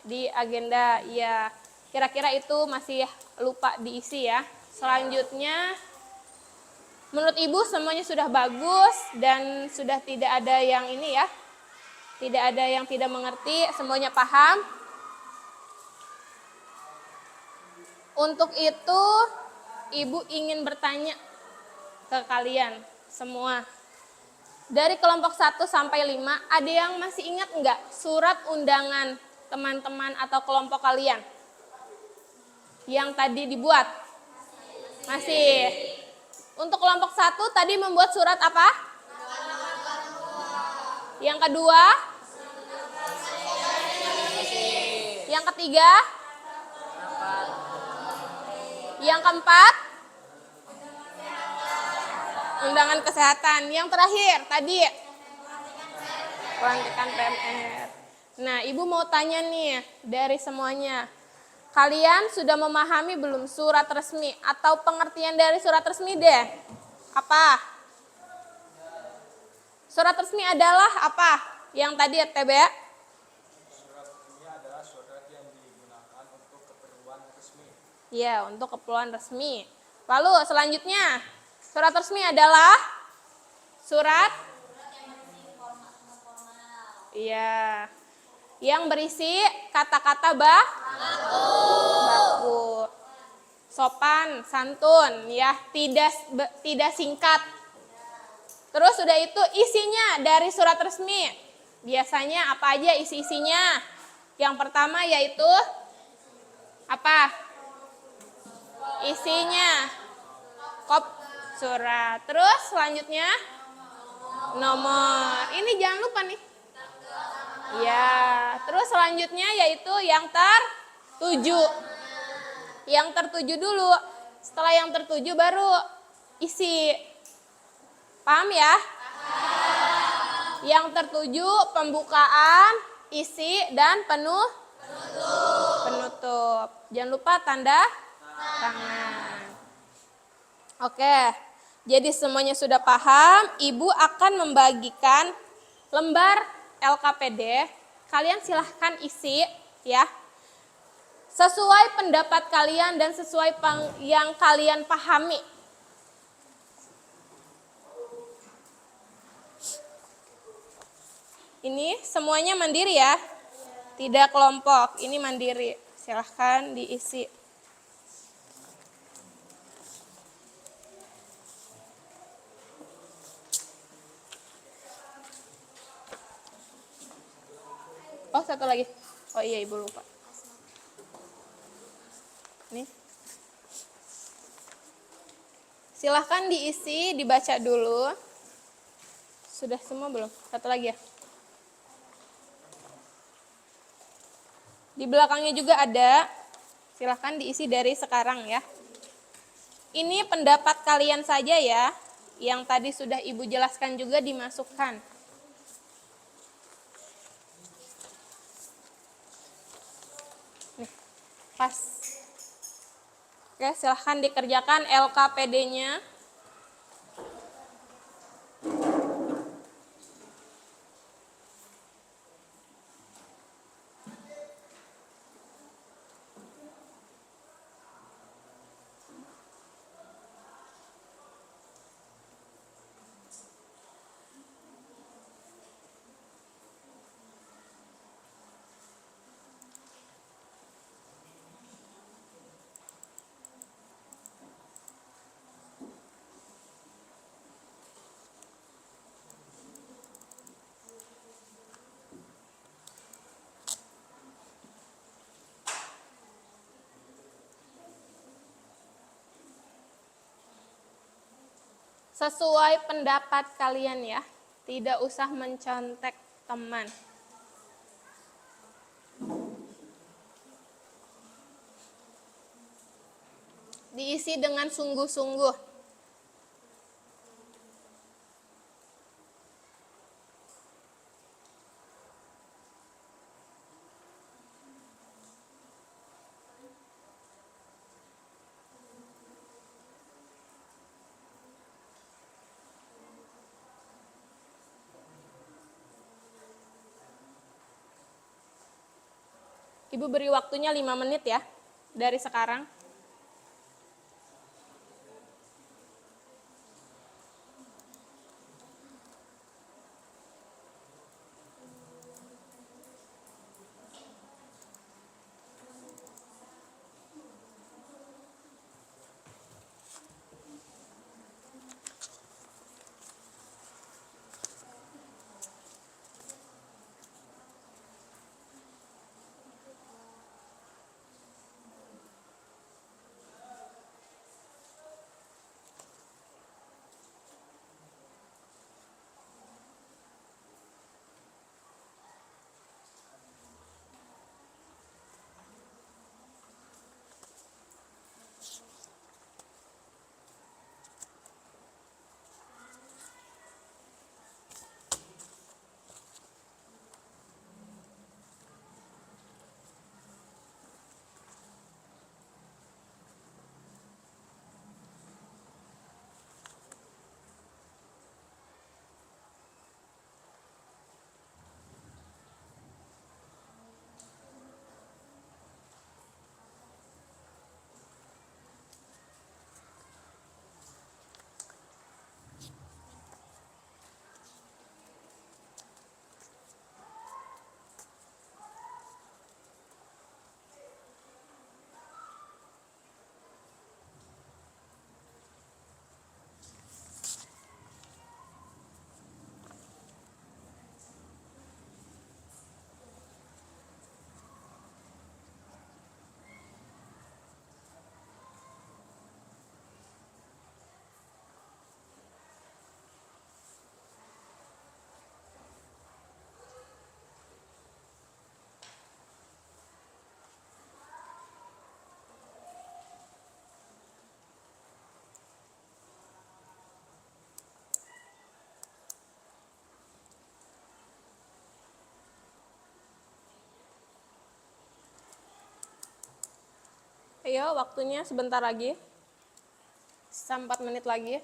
Di agenda ya. Kira-kira itu masih lupa diisi ya. Selanjutnya menurut Ibu semuanya sudah bagus dan sudah tidak ada yang ini ya. Tidak ada yang tidak mengerti, semuanya paham. Untuk itu, Ibu ingin bertanya ke kalian semua. Dari kelompok 1 sampai 5, ada yang masih ingat enggak surat undangan teman-teman atau kelompok kalian? Yang tadi dibuat? Masih. Untuk kelompok 1 tadi membuat surat apa? Yang kedua? Yang ketiga? Yang keempat, undangan kesehatan. Yang terakhir tadi, pelantikan PMR. Nah, Ibu mau tanya nih dari semuanya. Kalian sudah memahami belum surat resmi atau pengertian dari surat resmi deh? Apa? Surat resmi adalah apa? Yang tadi ya TB? Surat ini adalah surat yang digunakan untuk keperluan resmi. Ya, untuk keperluan resmi. Lalu selanjutnya, surat resmi adalah surat iya, yang berisi kata-kata baku, sopan, santun, ya, tidak singkat. Terus sudah itu isinya dari surat resmi. Biasanya apa aja isi-isinya? Yang pertama yaitu apa? Isinya kop surat. Terus selanjutnya nomor. Ini jangan lupa nih. Ya, terus selanjutnya yaitu yang tertuju. Yang tertuju dulu. Setelah yang tertuju baru isi. Paham ya? Yang tertuju pembukaan, isi, dan penutup. Jangan lupa tanda tangan. Oke, jadi semuanya sudah paham. Ibu akan membagikan lembar LKPD. Kalian silahkan isi ya. Sesuai pendapat kalian dan sesuai yang kalian pahami. Ini semuanya mandiri ya. Tidak kelompok, ini mandiri. Silahkan diisi. Oh, satu lagi. Oh iya, Ibu lupa. Nih. Silahkan diisi, dibaca dulu. Sudah semua belum? Satu lagi ya. Di belakangnya juga ada. Silahkan diisi dari sekarang ya. Ini pendapat kalian saja ya. Yang tadi sudah Ibu jelaskan juga dimasukkan. Nih, pas. Oke, silahkan dikerjakan LKPD-nya. Sesuai pendapat kalian ya. Tidak usah mencontek teman. Diisi dengan sungguh-sungguh. Ibu beri waktunya 5 menit ya, dari sekarang. Ayo, waktunya sebentar lagi. Sisa 4 menit lagi.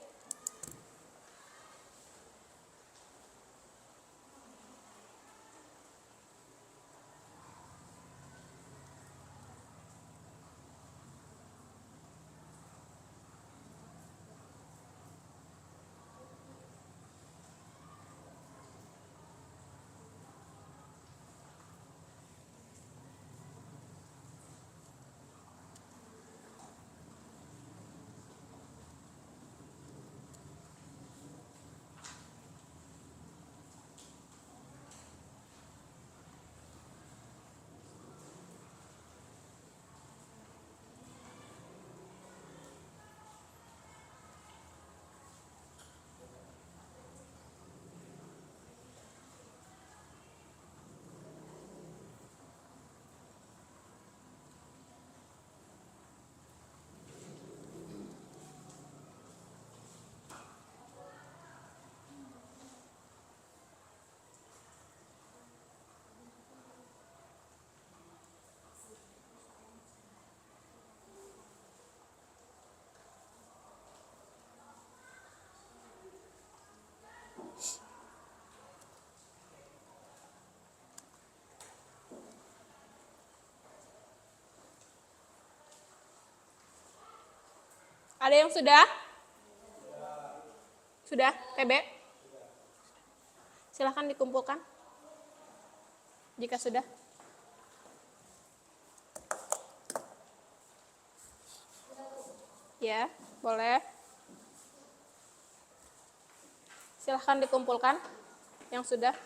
Ada yang sudah? Sudah, TB? Silahkan dikumpulkan. Jika sudah. Ya, boleh. Silahkan dikumpulkan yang sudah.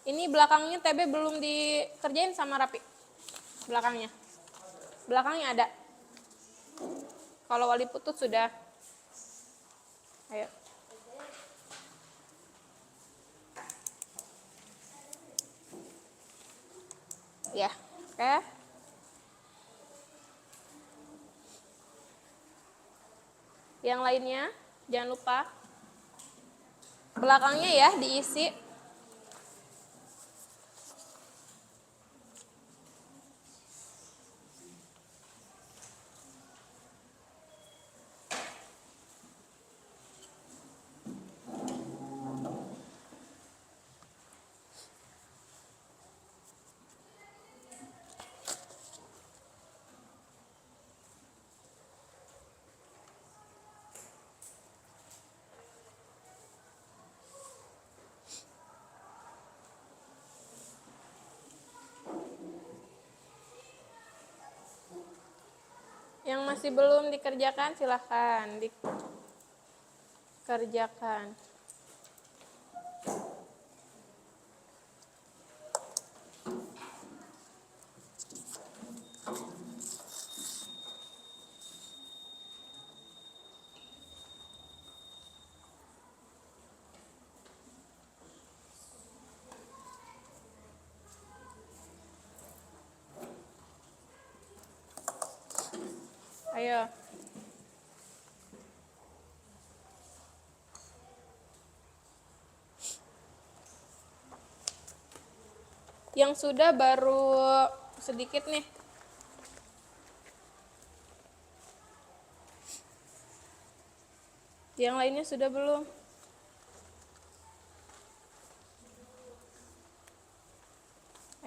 Ini belakangnya TB belum dikerjain sama rapi. Belakangnya. Belakangnya ada. Kalau wali putut sudah. Ayo. Ya, oke. Yang lainnya jangan lupa belakangnya ya diisi. Yang masih belum dikerjakan silahkan dikerjakan. Ayo. Yang sudah baru sedikit nih. Yang lainnya sudah belum?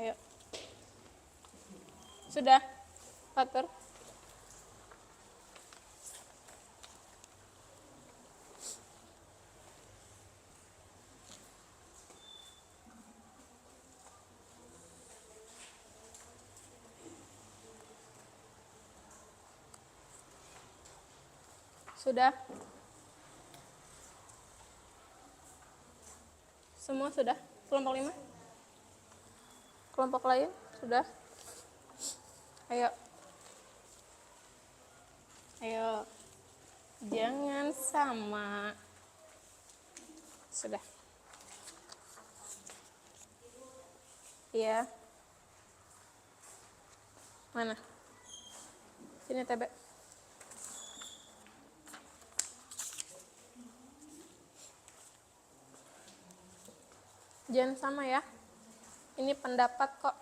Ayo. Sudah? Fatur? Sudah? Semua sudah? Kelompok 5? Kelompok lain? Sudah? Ayo. Ayo. Jangan sama. Sudah. Iya. Mana? Sini TB. Jangan sama ya. Ini pendapat kok.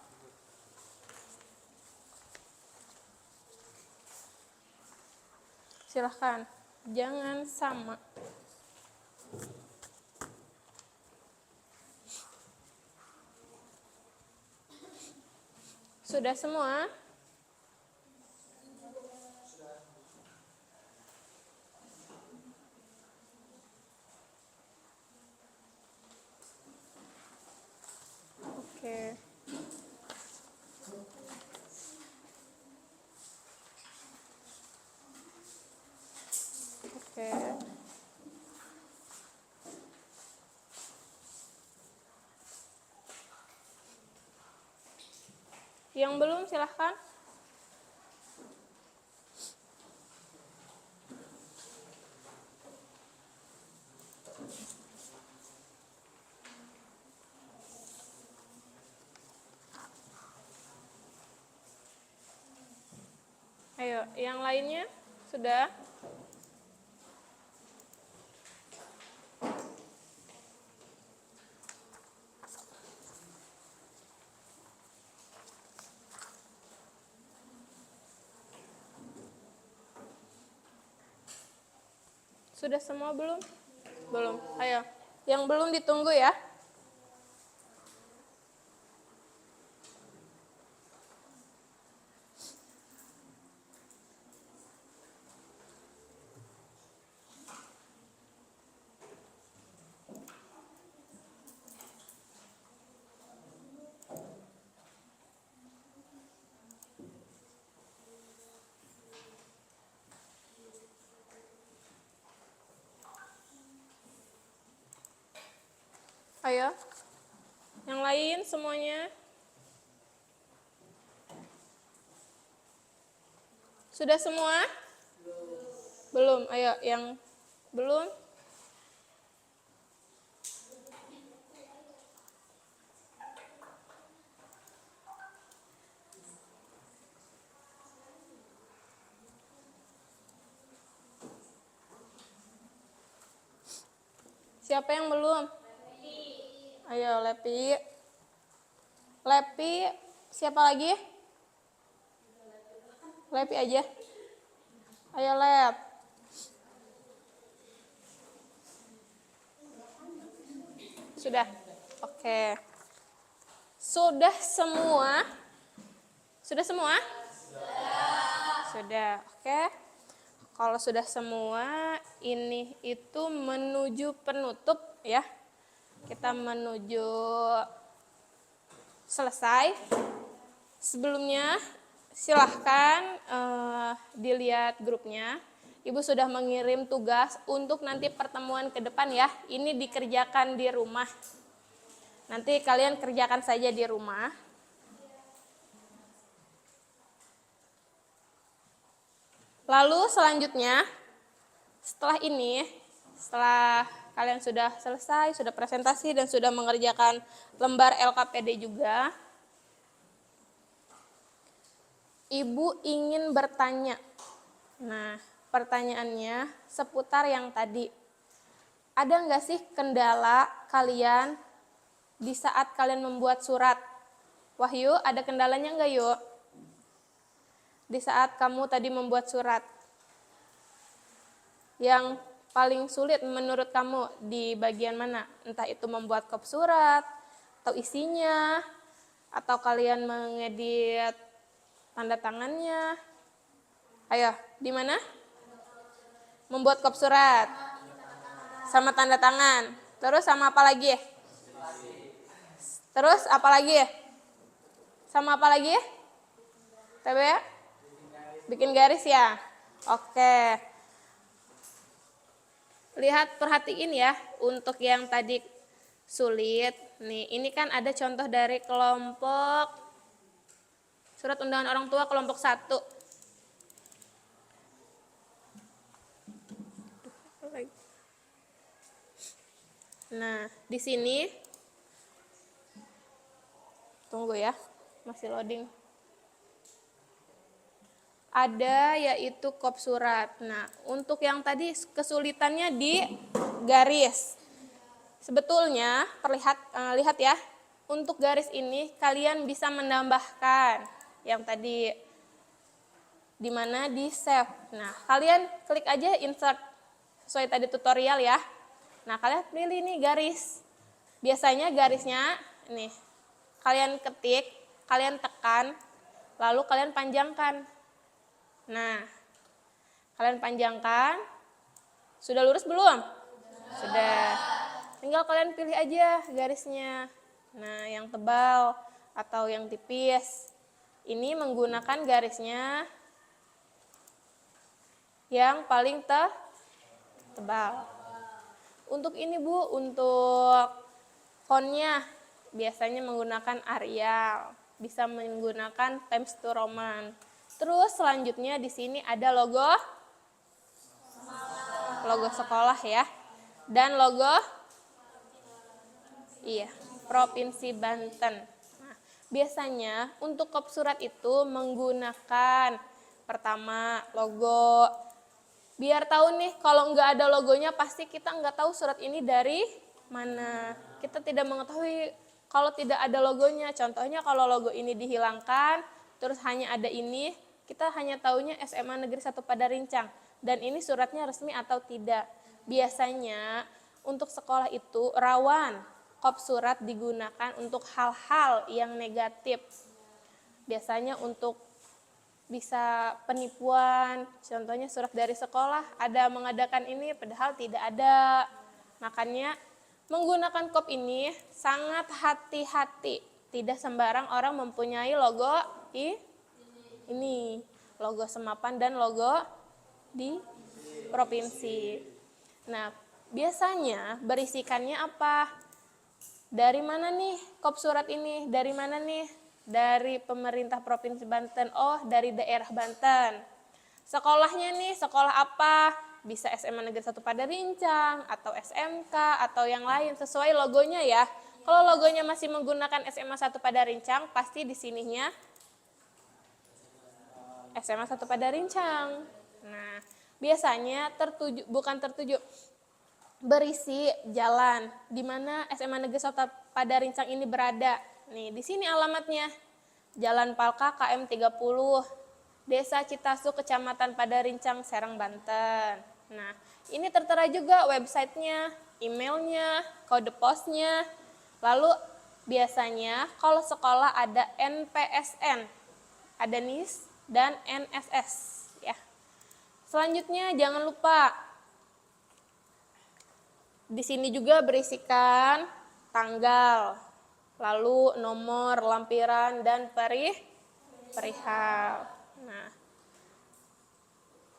Silahkan, jangan sama. Sudah semua? Oke. Oke. Yang belum silahkan. Ayo, yang lainnya sudah? Sudah semua belum? Belum. Ayo, yang belum ditunggu ya. Ayo, yang lain semuanya. Sudah semua? Belum. Ayo, yang belum. Siapa yang belum? Ayo, Lepi. Lepi, siapa lagi? Lepi aja. Ayo, Lep. Sudah? Oke. Sudah semua? Sudah semua? Sudah. Oke. Kalau sudah semua, ini itu menuju penutup ya. Kita menuju selesai. Sebelumnya silahkan dilihat grupnya. Ibu sudah mengirim tugas untuk nanti pertemuan ke depan ya. Ini dikerjakan di rumah. Nanti kalian kerjakan saja di rumah. Lalu selanjutnya, setelah ini, setelah kalian sudah selesai, sudah presentasi dan sudah mengerjakan lembar LKPD juga, Ibu ingin bertanya. Nah, pertanyaannya seputar yang tadi. Ada nggak sih kendala kalian di saat kalian membuat surat? Wahyu, ada kendalanya nggak yuk? Di saat kamu tadi membuat surat. Yang paling sulit menurut kamu di bagian mana? Entah itu membuat kop surat, atau isinya, atau kalian mengedit tanda tangannya. Ayo, di mana? Membuat kop surat. Sama tanda tangan. Terus sama apa lagi? Terus apa lagi? Sama apa lagi? TB? Bikin garis ya? Oke. Lihat, perhatiin ya, untuk yang tadi sulit. Nih, ini kan ada contoh dari kelompok Surat Undangan Orang Tua kelompok 1. Nah, di sini tunggu ya, masih loading. Ada yaitu kop surat. Nah, untuk yang tadi kesulitannya di garis. Sebetulnya lihat ya, untuk garis ini kalian bisa menambahkan yang tadi di mana di save. Nah, kalian klik aja insert sesuai tadi tutorial ya. Nah, kalian pilih nih garis. Biasanya garisnya nih kalian ketik, kalian tekan, lalu kalian panjangkan. Nah, kalian panjangkan. Sudah lurus belum? Sudah. Tinggal kalian pilih aja garisnya. Nah, yang tebal atau yang tipis. Ini menggunakan garisnya yang paling tebal. Untuk ini Bu, untuk fontnya biasanya menggunakan Arial, bisa menggunakan Times New Roman. Terus selanjutnya di sini ada logo sekolah ya, dan logo Provinsi Banten. Nah, biasanya untuk kop surat itu menggunakan pertama logo. Biar tahu nih, kalau nggak ada logonya pasti kita nggak tahu surat ini dari mana. Kita tidak mengetahui kalau tidak ada logonya. Contohnya kalau logo ini dihilangkan, terus hanya ada ini, kita hanya tahunya SMA Negeri 1 Padarincang. Dan ini suratnya resmi atau tidak. Biasanya untuk sekolah itu rawan kop surat digunakan untuk hal-hal yang negatif. Biasanya untuk bisa penipuan, contohnya surat dari sekolah ada mengadakan ini padahal tidak ada. Makanya menggunakan kop ini sangat hati-hati. Tidak sembarang orang mempunyai logo ini, logo Semapan dan logo di provinsi. Nah, biasanya berisikannya apa? Dari mana nih kop surat ini? Dari mana nih? Dari pemerintah Provinsi Banten. Oh, dari daerah Banten. Sekolahnya nih, sekolah apa? Bisa SMA Negeri 1 Padarincang, atau SMK, atau yang lain. Sesuai logonya ya. Kalau logonya masih menggunakan SMA 1 Padarincang, pasti di sininya SMA 1 Padarincang. Nah, biasanya berisi jalan di mana SMA Negeri 1 Padarincang ini berada. Nih, di sini alamatnya. Jalan Palka KM 30, Desa Citasu, Kecamatan Padarincang, Serang, Banten. Nah, ini tertera juga websitenya, emailnya, kode posnya. Lalu biasanya kalau sekolah ada NPSN, ada NIS dan NSS ya. Selanjutnya jangan lupa di sini juga berisikan tanggal, lalu nomor lampiran dan perihal. Nah,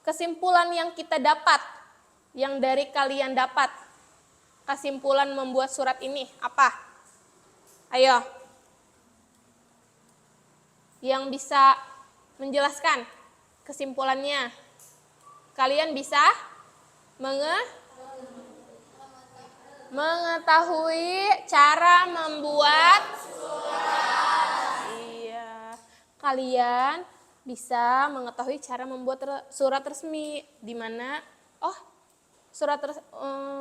kesimpulan yang kita dapat, yang dari kalian dapat, kesimpulan membuat surat ini apa? Ayo, yang bisa menjelaskan kesimpulannya. Kalian bisa mengetahui cara membuat surat. Iya, kalian bisa mengetahui cara membuat surat resmi, di mana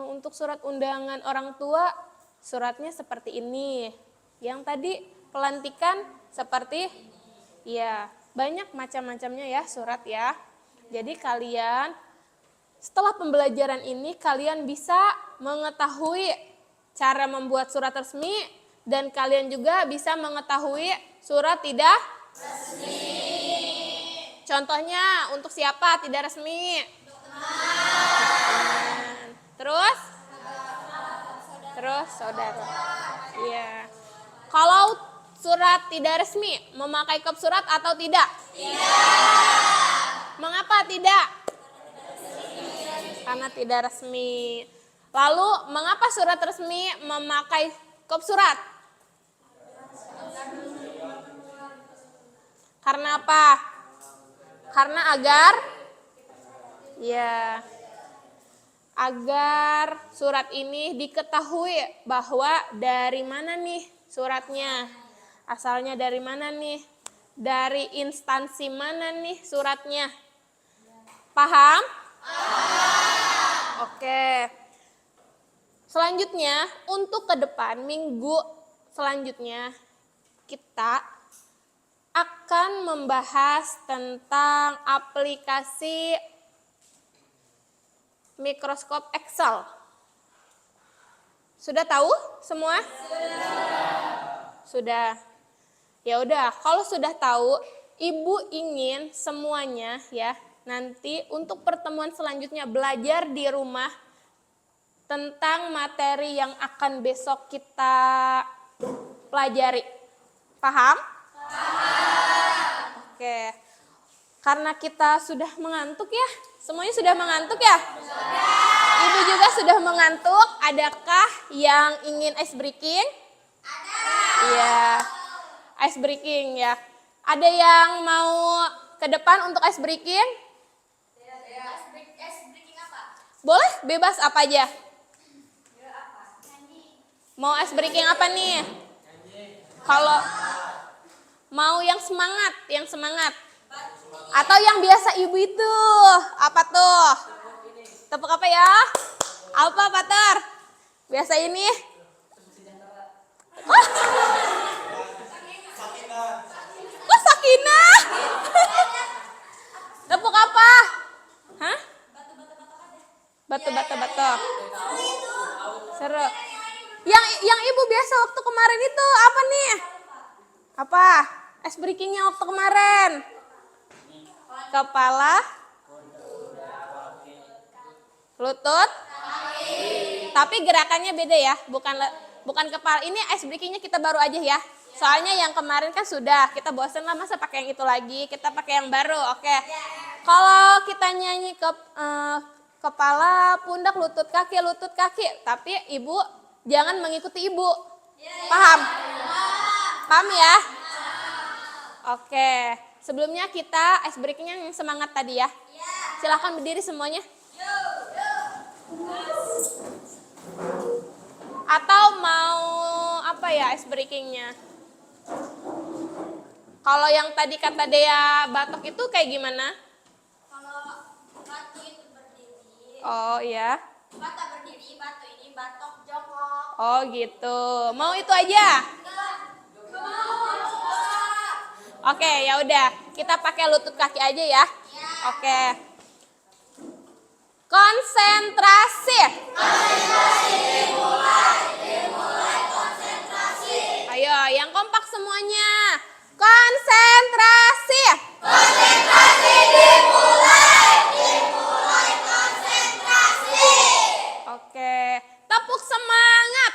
untuk surat undangan orang tua suratnya seperti ini. Yang tadi pelantikan seperti banyak macam-macamnya ya surat ya. Jadi kalian setelah pembelajaran ini kalian bisa mengetahui cara membuat surat resmi dan kalian juga bisa mengetahui surat tidak resmi. Contohnya untuk siapa tidak resmi? Terus saudara. Iya. Kalau surat tidak resmi memakai kop surat atau tidak? Tidak. Mengapa tidak? Karena tidak resmi. Lalu mengapa surat resmi memakai kop surat? Karena apa? Karena agar surat ini diketahui bahwa dari mana nih suratnya. Asalnya dari mana nih? Dari instansi mana nih suratnya? Paham? Oke. Selanjutnya untuk ke depan minggu selanjutnya kita akan membahas tentang aplikasi mikroskop Excel. Sudah tahu semua? Sudah. Ya udah, kalau sudah tahu, Ibu ingin semuanya ya, nanti untuk pertemuan selanjutnya belajar di rumah tentang materi yang akan besok kita pelajari. Paham? Paham. Oke. Karena kita sudah mengantuk ya. Semuanya sudah mengantuk ya? Sudah. Ibu juga sudah mengantuk. Adakah yang ingin ice breaking? Ada. Iya. Ice breaking ya. Ada yang mau ke depan untuk ice breaking? Ice breaking apa? Boleh, bebas apa aja. Mau ice breaking apa nih? Kalau mau yang semangat. Atau yang biasa ibu itu, apa tuh? Tepuk apa ya? Apa, Pater? Biasa ini? Oh. Kok Sakinah? Tepuk apa? Hah? Batu. Seru. Yang ibu biasa waktu kemarin itu apa nih? Apa? Ice breakingnya waktu kemarin. Kepala, lutut, tapi gerakannya beda ya, bukan kepala. Ini ice breakingnya kita baru aja ya. Soalnya yang kemarin kan sudah, kita bosen lah masa pakai yang itu lagi, kita pakai yang baru, oke. Kalau kita nyanyi kepala, pundak, lutut, kaki, tapi ibu jangan mengikuti ibu. Paham? Paham ya? Oke. Sebelumnya kita ice breakingnya yang semangat tadi ya. Silahkan berdiri semuanya. Atau mau apa ya ice breakingnya? Kalau yang tadi kata Dea batok itu kayak gimana? Kalau batu itu berdiri, Oh iya. bata berdiri, batu ini batok jongkok. Oh gitu. Mau itu aja? Oke, ya udah. Kita pakai lutut kaki aja ya. Oke. Konsentrasi. Ayo, yang kompak semuanya. Konsentrasi. Oke, tepuk semangat.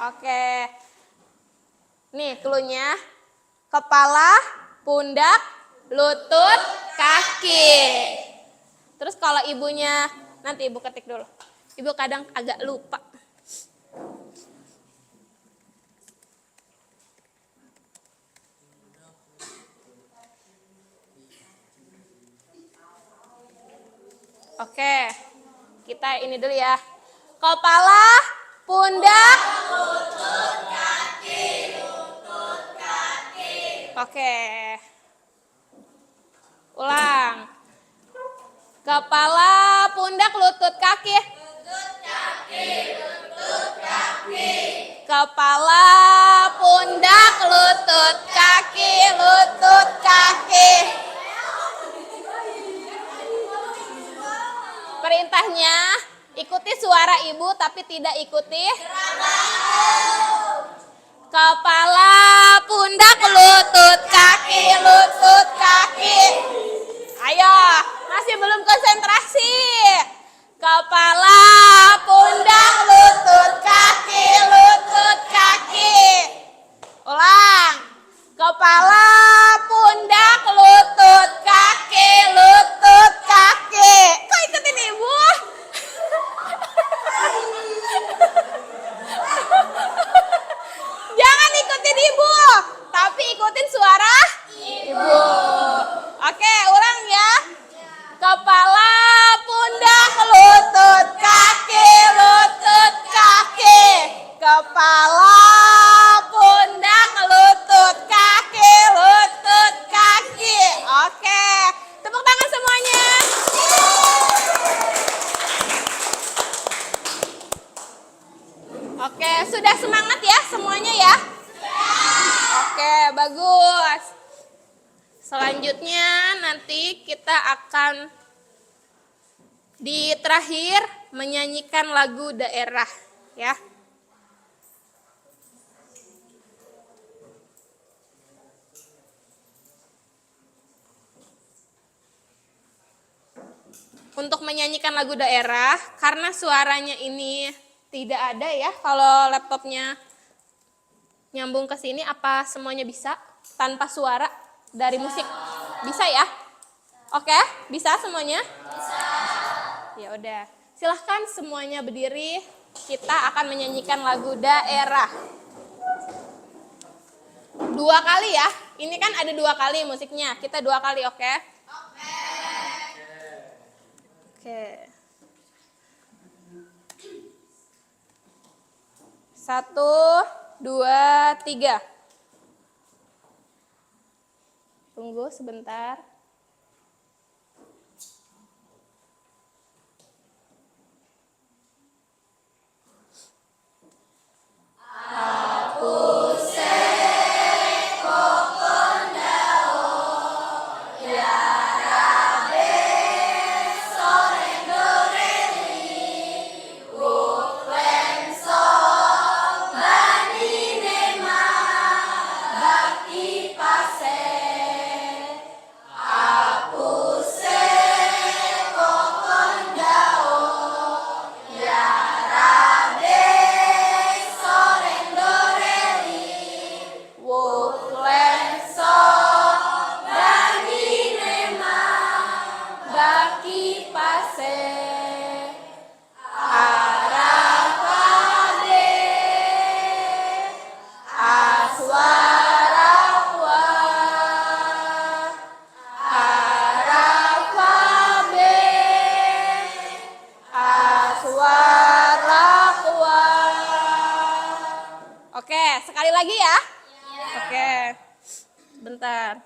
Oke. Nih cluenya. Kepala, pundak, lutut, kaki. Terus kalau ibunya, nanti ibu ketik dulu. Ibu kadang agak lupa. Oke, kita ini dulu ya. Kepala, pundak, lutut, kaki. Oke. Ulang. Kepala, pundak, lutut, kaki. Kepala, pundak, lutut, kaki, lutut, kaki. Perintahnya, ikuti suara ibu tapi tidak ikuti kepala, pundak, lutut, kaki, lutut, kaki. Ayo, masih belum konsentrasi. Kepala, pundak, lutut, kaki, lutut, kaki. Ulang. Kepala, pundak, lutut, kaki, lutut, kaki. Kok ikutin ibu? Jangan ikutin ibu, tapi ikutin suara ibu. Oke, ulang ya. Kepala, pundak, lutut, kaki, lutut, kaki. Kepala, pundak, lutut, kaki, bagus. Selanjutnya nanti kita akan di terakhir menyanyikan lagu daerah ya. Untuk menyanyikan lagu daerah, karena suaranya ini tidak ada ya, kalau laptopnya nyambung ke sini, apa semuanya bisa tanpa suara dari musik? Bisa ya? Oke, bisa semuanya? Bisa. Ya udah, silahkan semuanya berdiri. Kita akan menyanyikan lagu daerah. 2 kali ya. Ini kan ada 2 kali musiknya. Kita 2 kali, oke? Oke. 1, 2, 3. Tunggu sebentar. Oke, sekali lagi ya. Oke, bentar.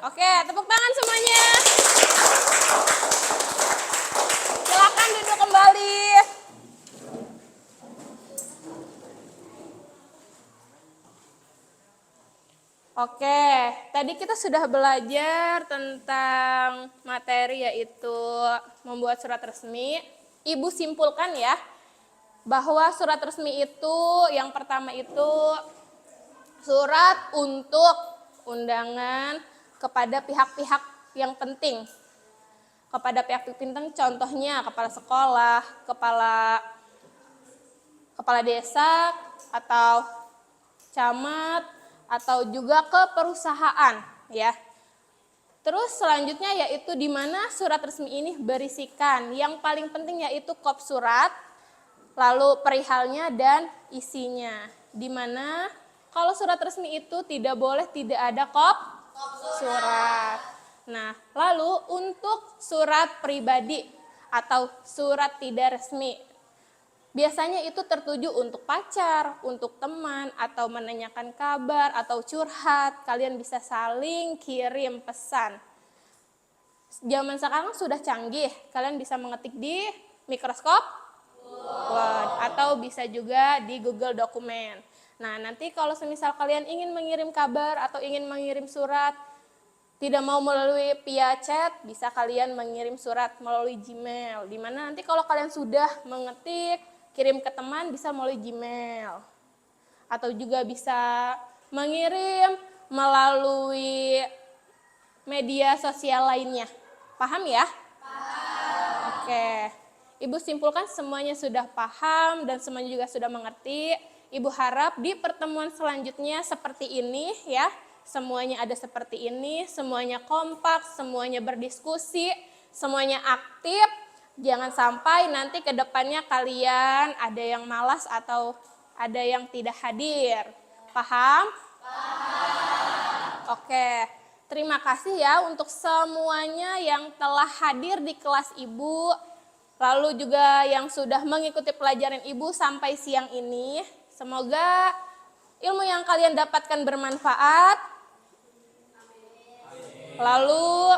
Oke, tepuk tangan semuanya. Silakan duduk kembali. Oke, tadi kita sudah belajar tentang materi yaitu membuat surat resmi. Ibu simpulkan ya, bahwa surat resmi itu yang pertama itu surat untuk undangan kepada pihak-pihak yang penting. Kepada pihak-pihak penting contohnya kepala sekolah, kepala desa atau camat atau juga ke perusahaan ya. Terus selanjutnya yaitu di mana surat resmi ini berisikan. Yang paling penting yaitu kop surat, lalu perihalnya dan isinya. Di mana kalau surat resmi itu tidak boleh tidak ada kop surat. Nah, lalu untuk surat pribadi atau surat tidak resmi, biasanya itu tertuju untuk pacar, untuk teman, atau menanyakan kabar, atau curhat. Kalian bisa saling kirim pesan. Zaman sekarang sudah canggih, kalian bisa mengetik di Microsoft Word, atau bisa juga di Google Dokumen. Nah, nanti kalau semisal kalian ingin mengirim kabar atau ingin mengirim surat, tidak mau melalui via chat, bisa kalian mengirim surat melalui Gmail. Di mana nanti kalau kalian sudah mengetik, kirim ke teman bisa melalui Gmail. Atau juga bisa mengirim melalui media sosial lainnya. Paham ya? Paham. Oke. Ibu simpulkan semuanya sudah paham dan semuanya juga sudah mengerti. Ibu harap di pertemuan selanjutnya seperti ini ya. Semuanya ada seperti ini, semuanya kompak, semuanya berdiskusi, semuanya aktif. Jangan sampai nanti ke depannya kalian ada yang malas atau ada yang tidak hadir. Paham? Paham. Oke. Terima kasih ya untuk semuanya yang telah hadir di kelas Ibu. Lalu juga yang sudah mengikuti pelajaran Ibu sampai siang ini. Semoga ilmu yang kalian dapatkan bermanfaat. Lalu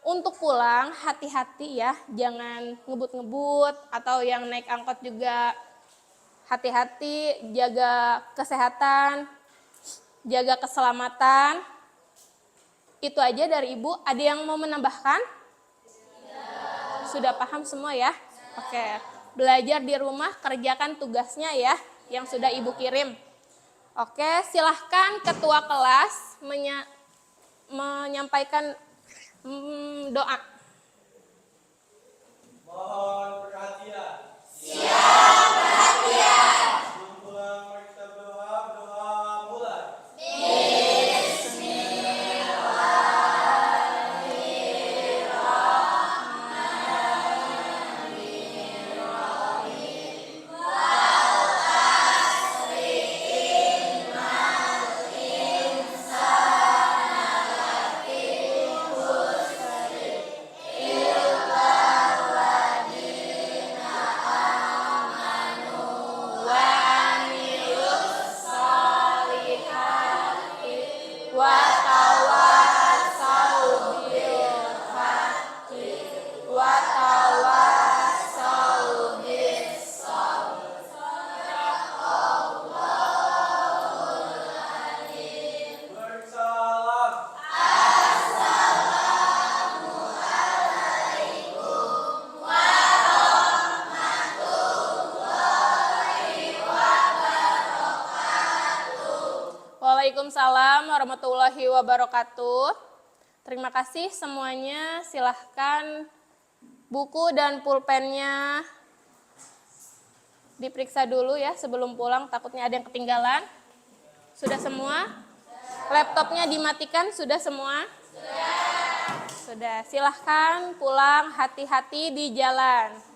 untuk pulang hati-hati ya, jangan ngebut-ngebut atau yang naik angkot juga hati-hati, jaga kesehatan, jaga keselamatan. Itu aja dari Ibu. Ada yang mau menambahkan? Sudah paham semua ya? Oke. Belajar di rumah, kerjakan tugasnya ya, yang sudah Ibu kirim. Oke, silahkan ketua kelas menyampaikan doa. Mohon perhatian. Siap perhatian. Kumpulan kita berdoa mulai. Bersalam. Waalaikumsalam warahmatullahi wabarakatuh. Terima kasih semuanya. Silahkan buku dan pulpennya diperiksa dulu ya sebelum pulang. Takutnya ada yang ketinggalan. Sudah semua? Laptopnya dimatikan sudah semua? Sudah. Silahkan pulang, hati-hati di jalan.